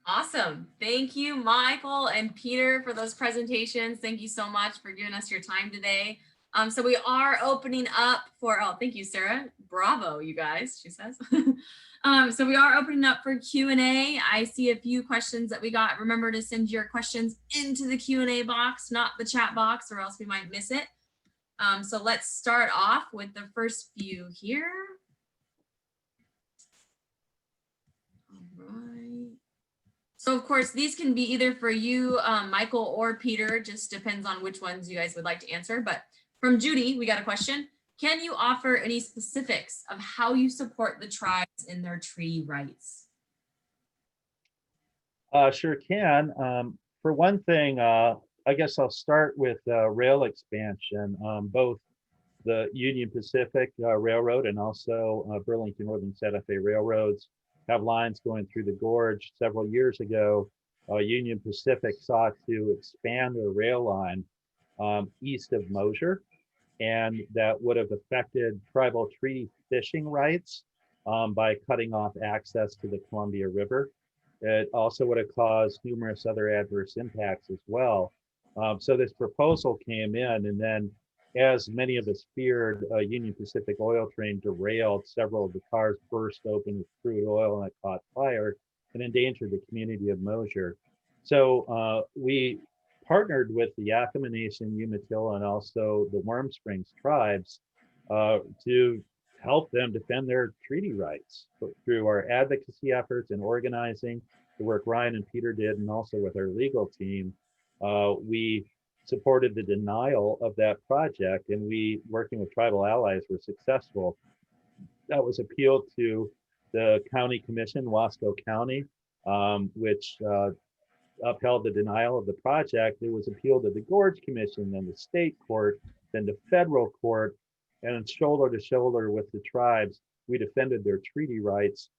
Awesome. Thank you, Michael and Peter, for those presentations. Thank you so much for giving us your time today. So we are opening up for, oh, thank you, Sarah. Bravo, you guys, she says. So we are opening up for Q&A. I see a few questions that we got. Remember to send your questions into the Q&A box, not the chat box, or else we might miss it. So let's start off with the first few here. All right. So of course, these can be either for you, Michael, or Peter, just depends on which ones you guys would like to answer. But from Judy, we got a question. Can you offer any specifics of how you support the tribes in their treaty rights? Sure can. For one thing, I guess I'll start with rail expansion. Both the Union Pacific Railroad and also Burlington Northern Santa Fe Railroads have lines going through the gorge. Several years ago, Union Pacific sought to expand their rail line east of Mosier, and that would have affected tribal treaty fishing rights by cutting off access to the Columbia River. It also would have caused numerous other adverse impacts as well. So this proposal came in, and then, as many of us feared, a Union Pacific oil train derailed. Several of the cars burst open with crude oil, and it caught fire and endangered the community of Mosier. So we partnered with the Yakima Nation, Umatilla, and also the Warm Springs tribes to help them defend their treaty rights through our advocacy efforts and organizing, the work Ryan and Peter did, and also with our legal team. We supported the denial of that project, and we, working with tribal allies, were successful. That was appealed to the county commission, Wasco County, which upheld the denial of the project. It was appealed to the Gorge Commission, then the state court, then the federal court, and shoulder to shoulder with the tribes, we defended their treaty rights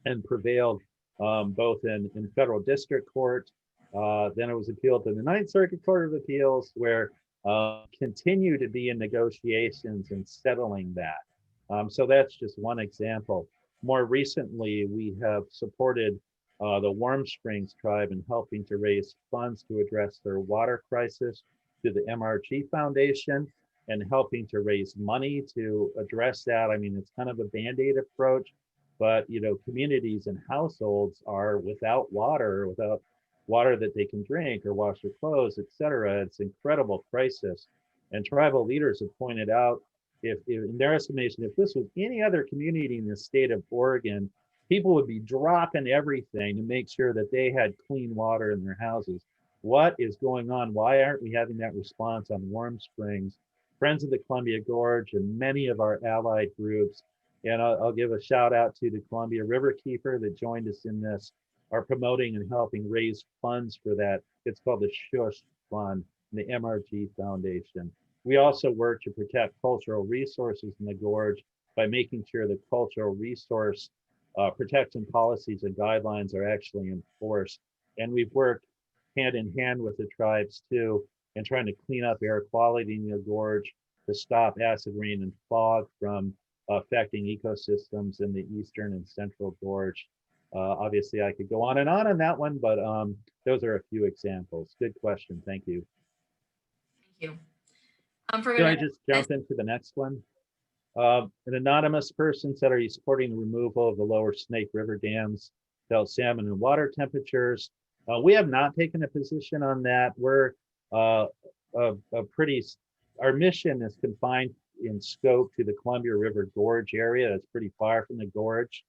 and prevailed both in federal district court. Then it was appealed to the Ninth Circuit Court of Appeals, where continue to be in negotiations and settling that. So that's just one example. More recently, we have supported the Warm Springs tribe in helping to raise funds to address their water crisis through the MRG Foundation, and helping to raise money to address that. I mean, it's kind of a Band-Aid approach, but communities and households are without water that they can drink or wash their clothes, etc. It's an incredible crisis. And tribal leaders have pointed out, if in their estimation, if this was any other community in the state of Oregon, people would be dropping everything to make sure that they had clean water in their houses. What is going on? Why aren't we having that response on Warm Springs? Friends of the Columbia Gorge and many of our allied groups, and I'll give a shout out to the Columbia River Keeper that joined us in this, are promoting and helping raise funds for that. It's called the Shush Fund, the MRG Foundation. We also work to protect cultural resources in the gorge by making sure that cultural resource protection policies and guidelines are actually enforced. And we've worked hand in hand with the tribes too, and trying to clean up air quality in the gorge to stop acid rain and fog from affecting ecosystems in the eastern and central gorge. Obviously, I could go on that one, but those are a few examples. Good question. Thank you. Thank you. Can I just jump into the next one? An anonymous person said, are you supporting the removal of the lower Snake River dams to help salmon and water temperatures? We have not taken a position on that. We're a pretty our mission is confined in scope to the Columbia River Gorge area. That's pretty far from the gorge.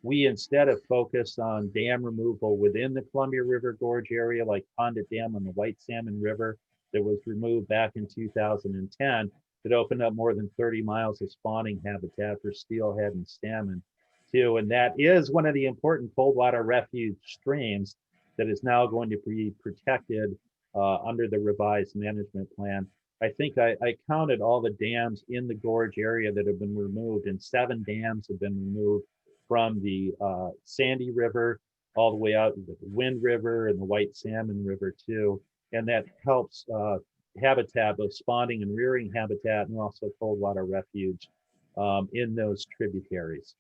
We instead have focused on dam removal within the Columbia River Gorge area, like Condit Dam on the White Salmon River that was removed back in 2010, that opened up more than 30 miles of spawning habitat for steelhead and salmon too. And that is one of the important cold water refuge streams that is now going to be protected under the revised management plan. I think I counted all the dams in the gorge area that have been removed, and 7 dams have been removed from the Sandy River all the way out to the Wind River and the White Salmon River too. And that helps habitat, both spawning and rearing habitat, and also cold water refuge in those tributaries.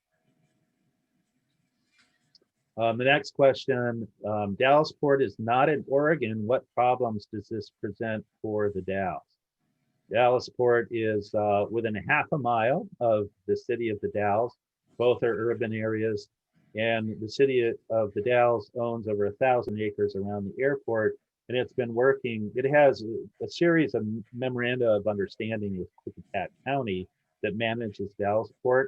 The next question, Dallasport is not in Oregon. What problems does this present for the Dalles? Dallasport is within a half a mile of the city of the Dalles. Both are urban areas, and the city of the Dalles owns over 1,000 acres around the airport, and it's been working. It has a series of memoranda of understanding with Klickitat County that manages Dallasport.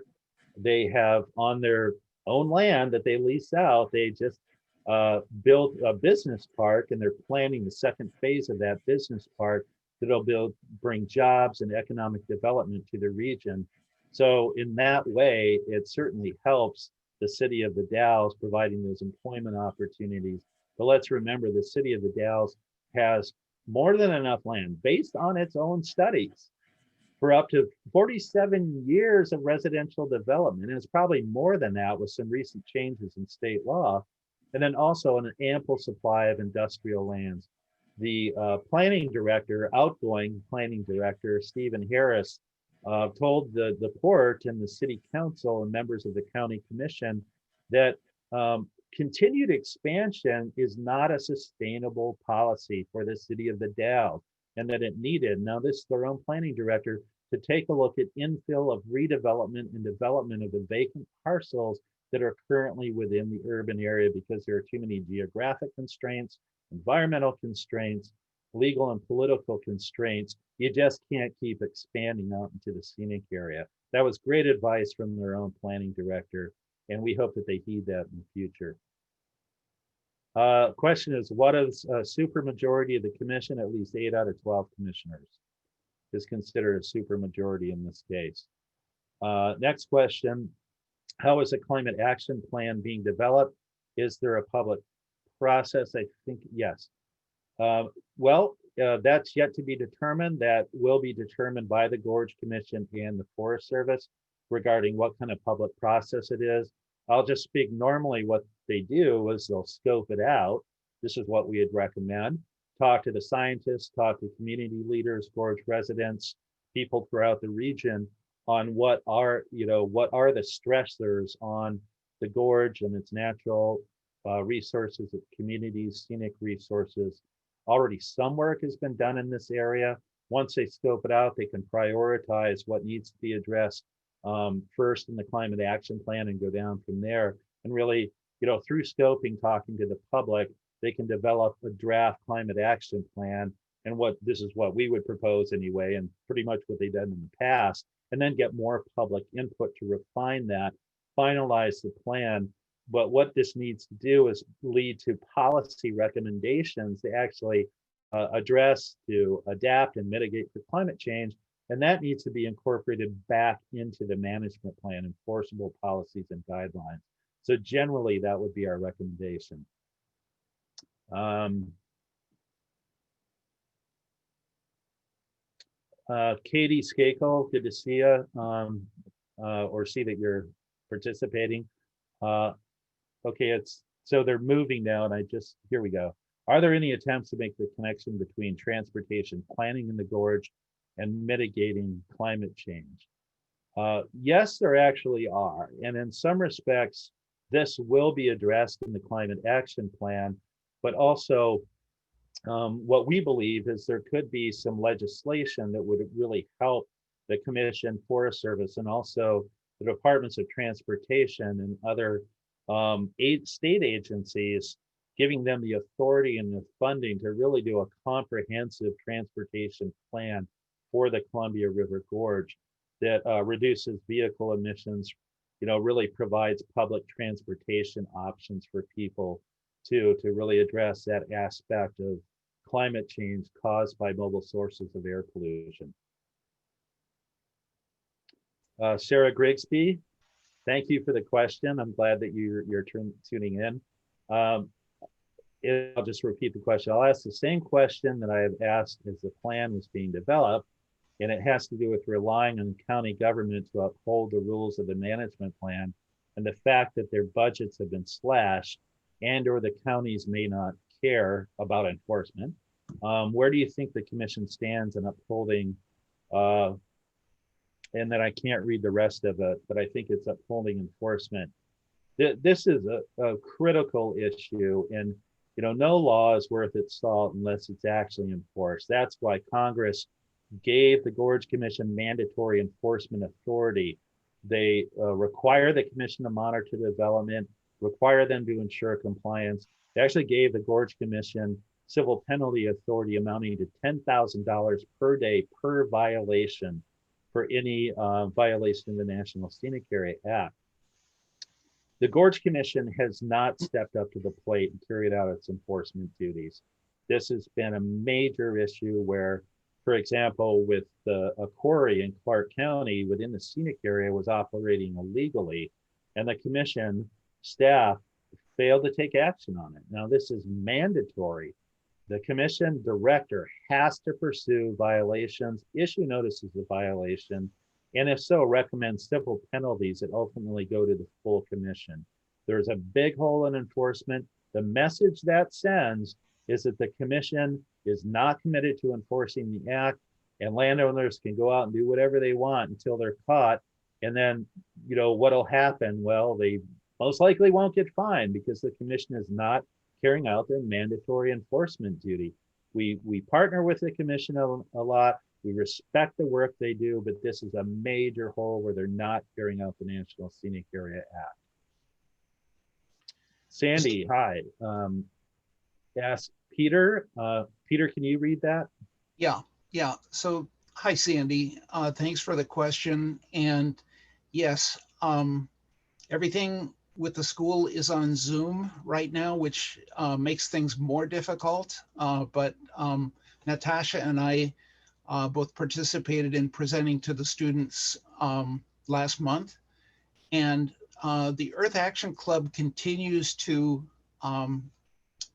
They have on their own land that they lease out, they just built a business park, and they're planning the second phase of that business park that'll bring jobs and economic development to the region. So in that way, it certainly helps the city of the Dalles, providing those employment opportunities. But let's remember, the city of the Dalles has more than enough land based on its own studies for up to 47 years of residential development. And it's probably more than that with some recent changes in state law. And then also an ample supply of industrial lands. The planning director, outgoing planning director, Stephen Harris, told the port and the city council and members of the county commission that continued expansion is not a sustainable policy for the city of the Dalles, and that it needed, now this is their own planning director, to take a look at infill of redevelopment and development of the vacant parcels that are currently within the urban area, because there are too many geographic constraints, environmental constraints, legal and political constraints. You just can't keep expanding out into the scenic area. That was great advice from their own planning director, and we hope that they heed that in the future. Question is, what is a supermajority of the commission? At least 8 out of 12 commissioners is considered a supermajority in this case. Next question, how is a climate action plan being developed? Is there a public process? I think yes. That's yet to be determined. That will be determined by the Gorge Commission and the Forest Service regarding what kind of public process it is. I'll just speak normally. What they do is they'll scope it out. This is what we would recommend. Talk to the scientists, talk to community leaders, Gorge residents, people throughout the region on what are the stressors on the Gorge and its natural resources, its communities, scenic resources. Already some work has been done in this area. Once they scope it out, they can prioritize what needs to be addressed first in the climate action plan and go down from there. And really, through scoping, talking to the public, they can develop a draft climate action plan. And this is what we would propose anyway, and pretty much what they've done in the past, and then get more public input to refine that, finalize the plan. But what this needs to do is lead to policy recommendations to actually address, to adapt and mitigate for climate change. And that needs to be incorporated back into the management plan, enforceable policies and guidelines. So generally, that would be our recommendation. Katie Skakel, good to see you, or see that you're participating. Okay, so they're moving now, and here we go. Are there any attempts to make the connection between transportation planning in the gorge and mitigating climate change? Yes, there actually are. And in some respects, this will be addressed in the climate action plan, but also what we believe is there could be some legislation that would really help the Commission, Forest Service, and also the Departments of Transportation and other state agencies, giving them the authority and the funding to really do a comprehensive transportation plan for the Columbia River Gorge that reduces vehicle emissions, really provides public transportation options for people to really address that aspect of climate change caused by mobile sources of air pollution. Sarah Grigsby, thank you for the question. I'm glad that you're tuning in. I'll just repeat the question. I'll ask the same question that I have asked as the plan was being developed, and it has to do with relying on county government to uphold the rules of the management plan and the fact that their budgets have been slashed and or the counties may not care about enforcement. Where do you think the commission stands in upholding, and then I can't read the rest of it, but I think it's upholding enforcement. This is a critical issue, and no law is worth its salt unless it's actually enforced. That's why Congress gave the Gorge Commission mandatory enforcement authority. They require the commission to monitor development, require them to ensure compliance. They actually gave the Gorge Commission civil penalty authority amounting to $10,000 per day per violation for any violation of the National Scenic Area Act. The Gorge Commission has not stepped up to the plate and carried out its enforcement duties. This has been a major issue where, for example, with a quarry in Clark County within the scenic area was operating illegally, and the commission staff failed to take action on it. Now, this is mandatory. The commission director has to pursue violations, issue notices of violation, and if so, recommend civil penalties that ultimately go to the full commission. There's a big hole in enforcement. The message that sends is that the commission is not committed to enforcing the act, and landowners can go out and do whatever they want until they're caught. And then, what'll happen? Well, they most likely won't get fined because the commission is not carrying out their mandatory enforcement duty. We partner with the commission a lot. We respect the work they do, but this is a major hole where they're not carrying out the National Scenic Area Act. Sandy, hi. Ask Peter. Peter, can you read that? Yeah. So, hi, Sandy. Thanks for the question. And yes, everything with the school is on Zoom right now, which makes things more difficult. But Natasha and I both participated in presenting to the students last month. And the Earth Action Club continues to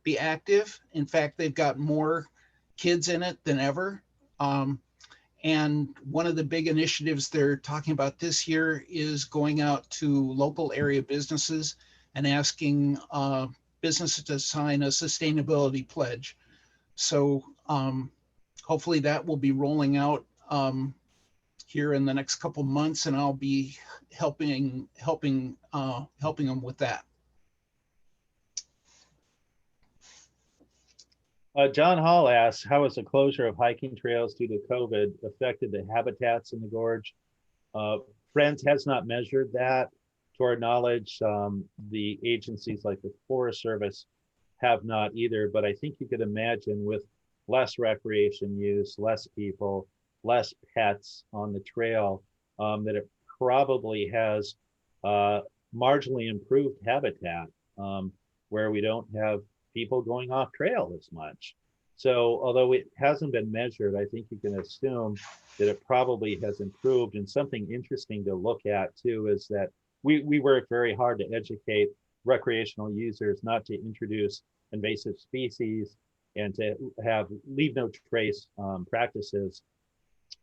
be active. In fact, they've got more kids in it than ever. And one of the big initiatives they're talking about this year is going out to local area businesses and asking businesses to sign a sustainability pledge. So hopefully that will be rolling out here in the next couple months, and I'll be helping them with that. John Hall asks, how has the closure of hiking trails due to COVID affected the habitats in the gorge? Friends has not measured that. To our knowledge, the agencies like the Forest Service have not either, but I think you could imagine with less recreation use, less people, less pets on the trail, that it probably has marginally improved habitat where we don't have people going off trail as much. So although it hasn't been measured, I think you can assume that it probably has improved. And something interesting to look at too is that we work very hard to educate recreational users not to introduce invasive species and to have leave no trace practices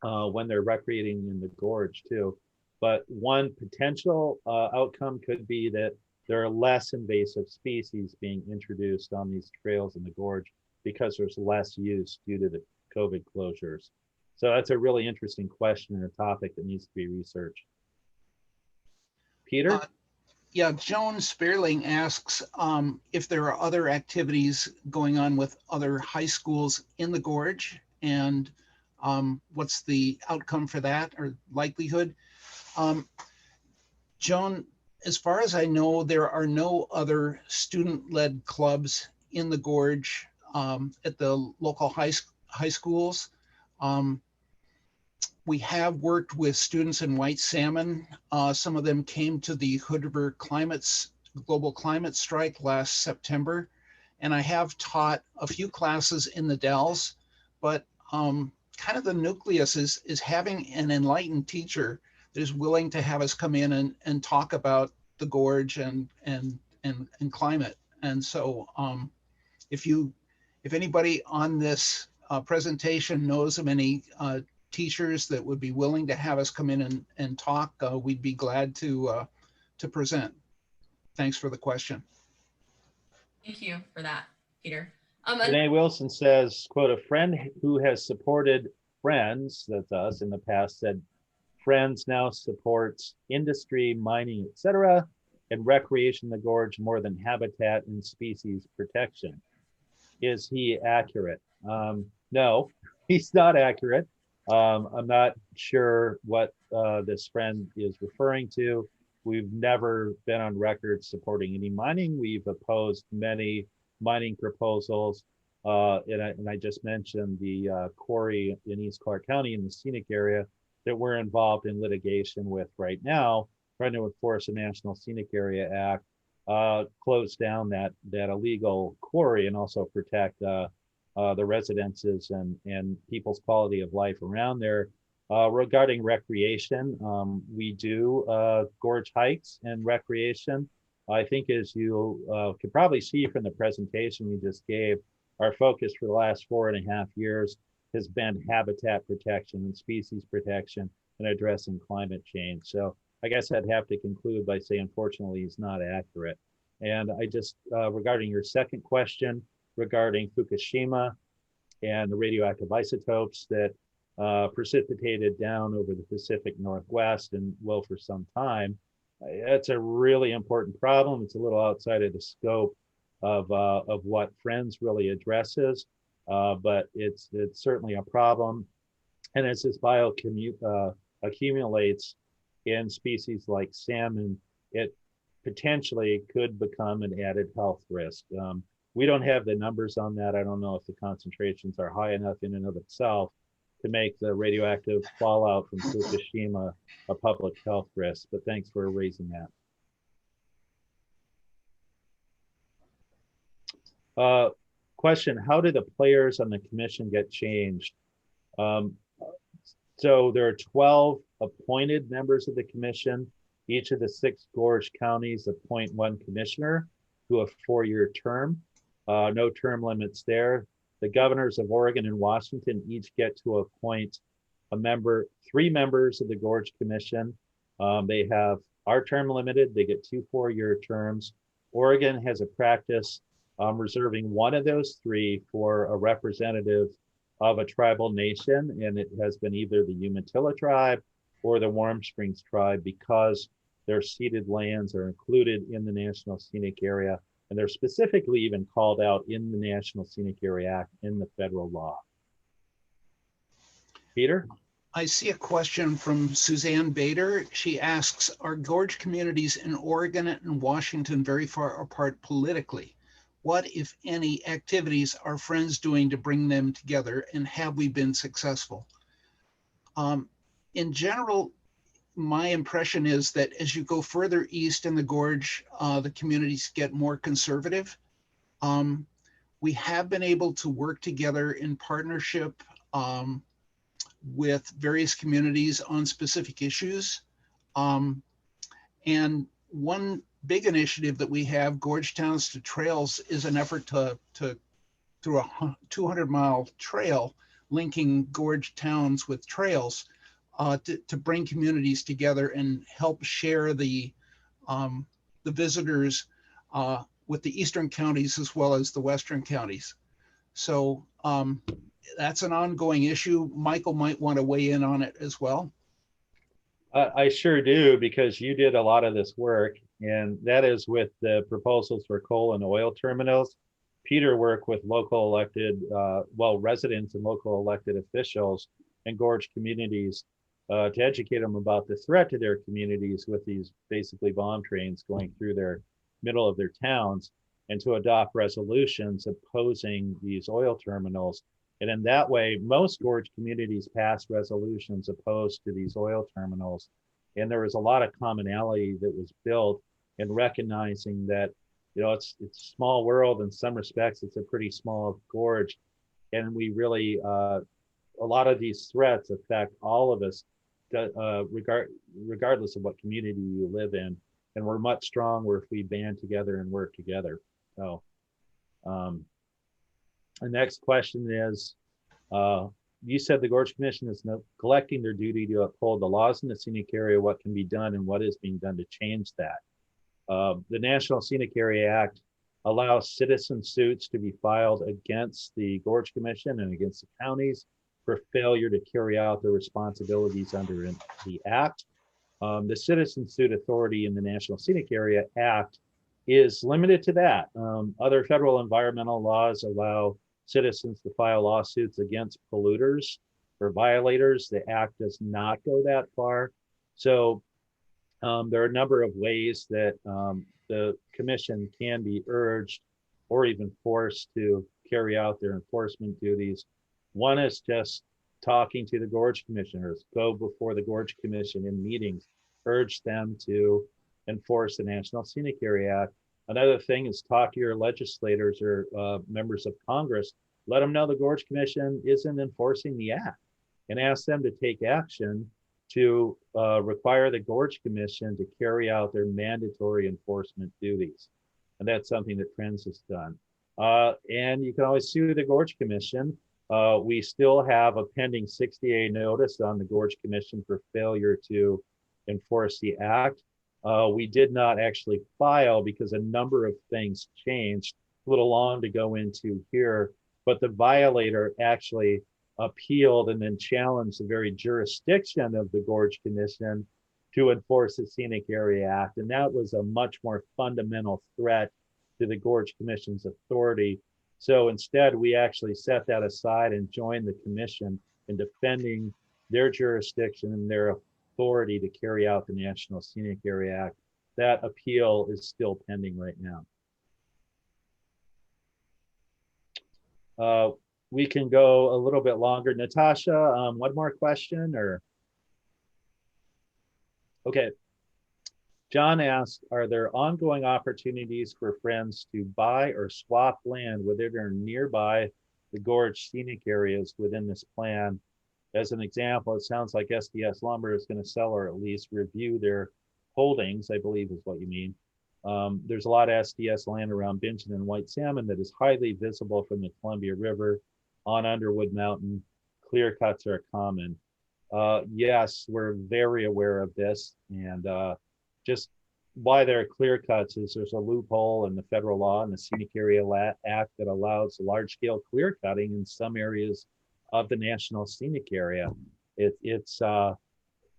when they're recreating in the gorge too. But one potential outcome could be that there are less invasive species being introduced on these trails in the gorge because there's less use due to the COVID closures. So that's a really interesting question and a topic that needs to be researched. Peter? Yeah, Joan Sperling asks if there are other activities going on with other high schools in the gorge, and what's the outcome for that or likelihood? Joan, as far as I know, there are no other student-led clubs in the gorge at the local high schools. We have worked with students in White Salmon. Some of them came to the Hood River Global Climate Strike last September. And I have taught a few classes in the Dells, but kind of the nucleus is having an enlightened teacher that is willing to have us come in and talk about the gorge and climate. And so if anybody on this presentation knows of any teachers that would be willing to have us come in and talk, we'd be glad to present. Thanks for the question. Thank you for that, Peter. Renee Wilson says, quote, a friend who has supported Friends, that's us, in the past said, Friends now supports industry, mining, etc., and recreation in the gorge more than habitat and species protection. Is he accurate? No, he's not accurate. I'm not sure what this friend is referring to. We've never been on record supporting any mining. We've opposed many mining proposals. And I just mentioned the quarry in East Clark County in the Scenic Area that we're involved in litigation with right now, trying to enforce the National Scenic Area Act, close down that illegal quarry and also protect the residences and people's quality of life around there. Regarding recreation, we do gorge hikes and recreation. I think as you could probably see from the presentation we just gave, our focus for the last 4.5 years has been habitat protection and species protection and addressing climate change. So I guess I'd have to conclude by saying, unfortunately, he's not accurate. And I just, regarding your second question, regarding Fukushima and the radioactive isotopes that precipitated down over the Pacific Northwest and will for some time, it's a really important problem. It's a little outside of the scope of what Friends really addresses, but it's certainly a problem. And as this accumulates in species like salmon, it potentially could become an added health risk. We don't have the numbers on that. I don't know if the concentrations are high enough in and of itself to make the radioactive fallout from Fukushima a public health risk, but thanks for raising that. Question, how do the players on the commission get changed? So there are 12 appointed members of the commission. Each of the 6 gorge counties appoint 1 commissioner to a 4-year term. No term limits there. The governors of Oregon and Washington each get to appoint 3 members of the Gorge Commission. They are term limited. They get 2 4-year terms. Oregon has a practice reserving one of those 3 for a representative of a tribal nation, and it has been either the Umatilla tribe or the Warm Springs tribe because their ceded lands are included in the National Scenic Area, and they're specifically even called out in the National Scenic Area Act in the federal law. Peter? I see a question from Suzanne Bader. She asks, are gorge communities in Oregon and Washington very far apart politically? What, if any, activities are Friends doing to bring them together, and have we been successful? In general, my impression is that as you go further east in the gorge, the communities get more conservative. We have been able to work together in partnership with various communities on specific issues. And one big initiative that we have, Gorge Towns to Trails, is an effort through a 200-mile trail linking gorge towns with trails to bring communities together and help share the visitors with the eastern counties as well as the western counties. So that's an ongoing issue. Michael might want to weigh in on it as well. I sure do, because you did a lot of this work, and that is with the proposals for coal and oil terminals. Peter worked with local elected, residents and local elected officials and gorge communities to educate them about the threat to their communities with these basically bomb trains going through their middle of their towns, and to adopt resolutions opposing these oil terminals. And in that way, most gorge communities passed resolutions opposed to these oil terminals. And there was a lot of commonality that was built in recognizing that, you know, it's a small world. In some respects, it's a pretty small gorge. And we really, a lot of these threats affect all of us, regardless of what community you live in. And we're much stronger if we band together and work together. So the next question is, you said the Gorge Commission is neglecting their duty to uphold the laws in the scenic area. What can be done and what is being done to change that? The National Scenic Area Act allows citizen suits to be filed against the Gorge Commission and against the counties for failure to carry out their responsibilities under the act. The citizen suit authority in the National Scenic Area Act is limited to that. Other federal environmental laws allow citizens to file lawsuits against polluters or violators. The act does not go that far. So there are a number of ways that the commission can be urged or even forced to carry out their enforcement duties. One is just talking to the Gorge Commissioners, go before the Gorge Commission in meetings, urge them to enforce the National Scenic Area Act. Another thing is talk to your legislators or members of Congress, let them know the Gorge Commission isn't enforcing the act, and ask them to take action to require the Gorge Commission to carry out their mandatory enforcement duties. And that's something that Friends has done. And you can always sue the Gorge Commission. We still have a pending 60-day notice on the Gorge Commission for failure to enforce the act. We did not actually file because a number of things changed, a little long to go into here, but the violator actually appealed and then challenged the very jurisdiction of the Gorge Commission to enforce the Scenic Area Act. And that was a much more fundamental threat to the Gorge Commission's authority. So instead, we actually set that aside and joined the commission in defending their jurisdiction and their authority to carry out the National Scenic Area Act. That appeal is still pending right now. We can go a little bit longer. Natasha, one more question or? Okay. John asked, are there ongoing opportunities for Friends to buy or swap land within or nearby the gorge scenic areas within this plan? As an example, it sounds like SDS Lumber is going to sell or at least review their holdings, I believe is what you mean. There's a lot of SDS land around Bingen and White Salmon that is highly visible from the Columbia River on Underwood Mountain. Clear cuts are common. Yes, we're very aware of this, and just why there are clear cuts is there's a loophole in the federal law and the Scenic Area Act that allows large-scale clear cutting in some areas of the National Scenic Area. It's the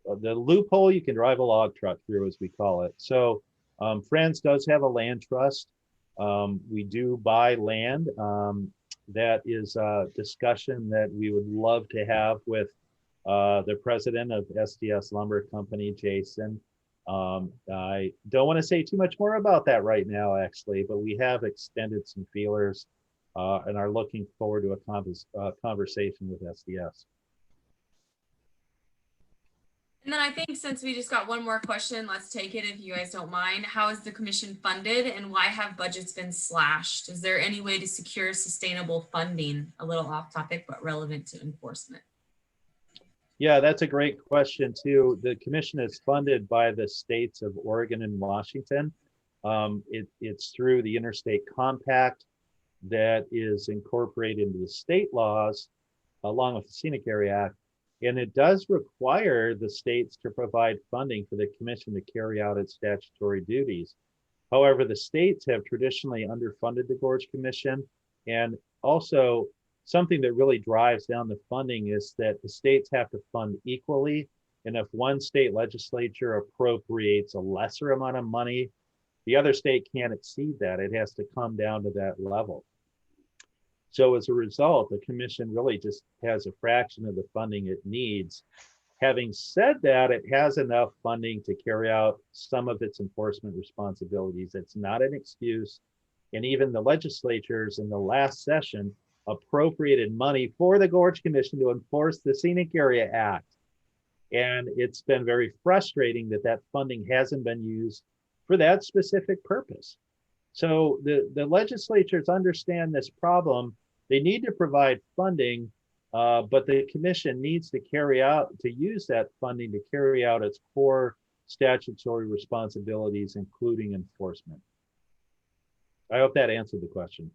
loophole you can drive a log truck through, as we call it. So Friends does have a land trust. We do buy land. That is a discussion that we would love to have with the president of SDS Lumber Company, Jason. I don't want to say too much more about that right now, actually, but we have extended some feelers and are looking forward to a conversation with SDS. And then I think since we just got one more question, let's take it if you guys don't mind. How is the commission funded and why have budgets been slashed? Is there any way to secure sustainable funding? A little off topic, but relevant to enforcement. Yeah, that's a great question too. The commission is funded by the states of Oregon and Washington. It's through the Interstate Compact that is incorporated into the state laws along with the Scenic Area Act. And it does require the states to provide funding for the commission to carry out its statutory duties. However, the states have traditionally underfunded the Gorge Commission, and also something that really drives down the funding is that the states have to fund equally. And if one state legislature appropriates a lesser amount of money, the other state can't exceed that. It has to come down to that level. So as a result, the commission really just has a fraction of the funding it needs. Having said that, it has enough funding to carry out some of its enforcement responsibilities. It's not an excuse. And even the legislatures in the last session appropriated money for the Gorge Commission to enforce the Scenic Area Act. And it's been very frustrating that that funding hasn't been used for that specific purpose. So the legislatures understand this problem. They need to provide funding, but the commission needs to use that funding to carry out its core statutory responsibilities, including enforcement. I hope that answered the question.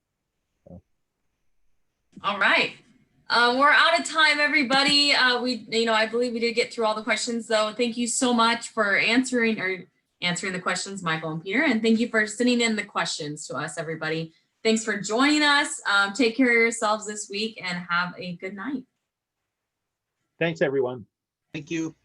All right. We're out of time, everybody. I believe we did get through all the questions, though. Thank you so much for answering the questions, Michael and Peter, and thank you for sending in the questions to us, everybody. Thanks for joining us. Take care of yourselves this week and have a good night. Thanks, everyone. Thank you.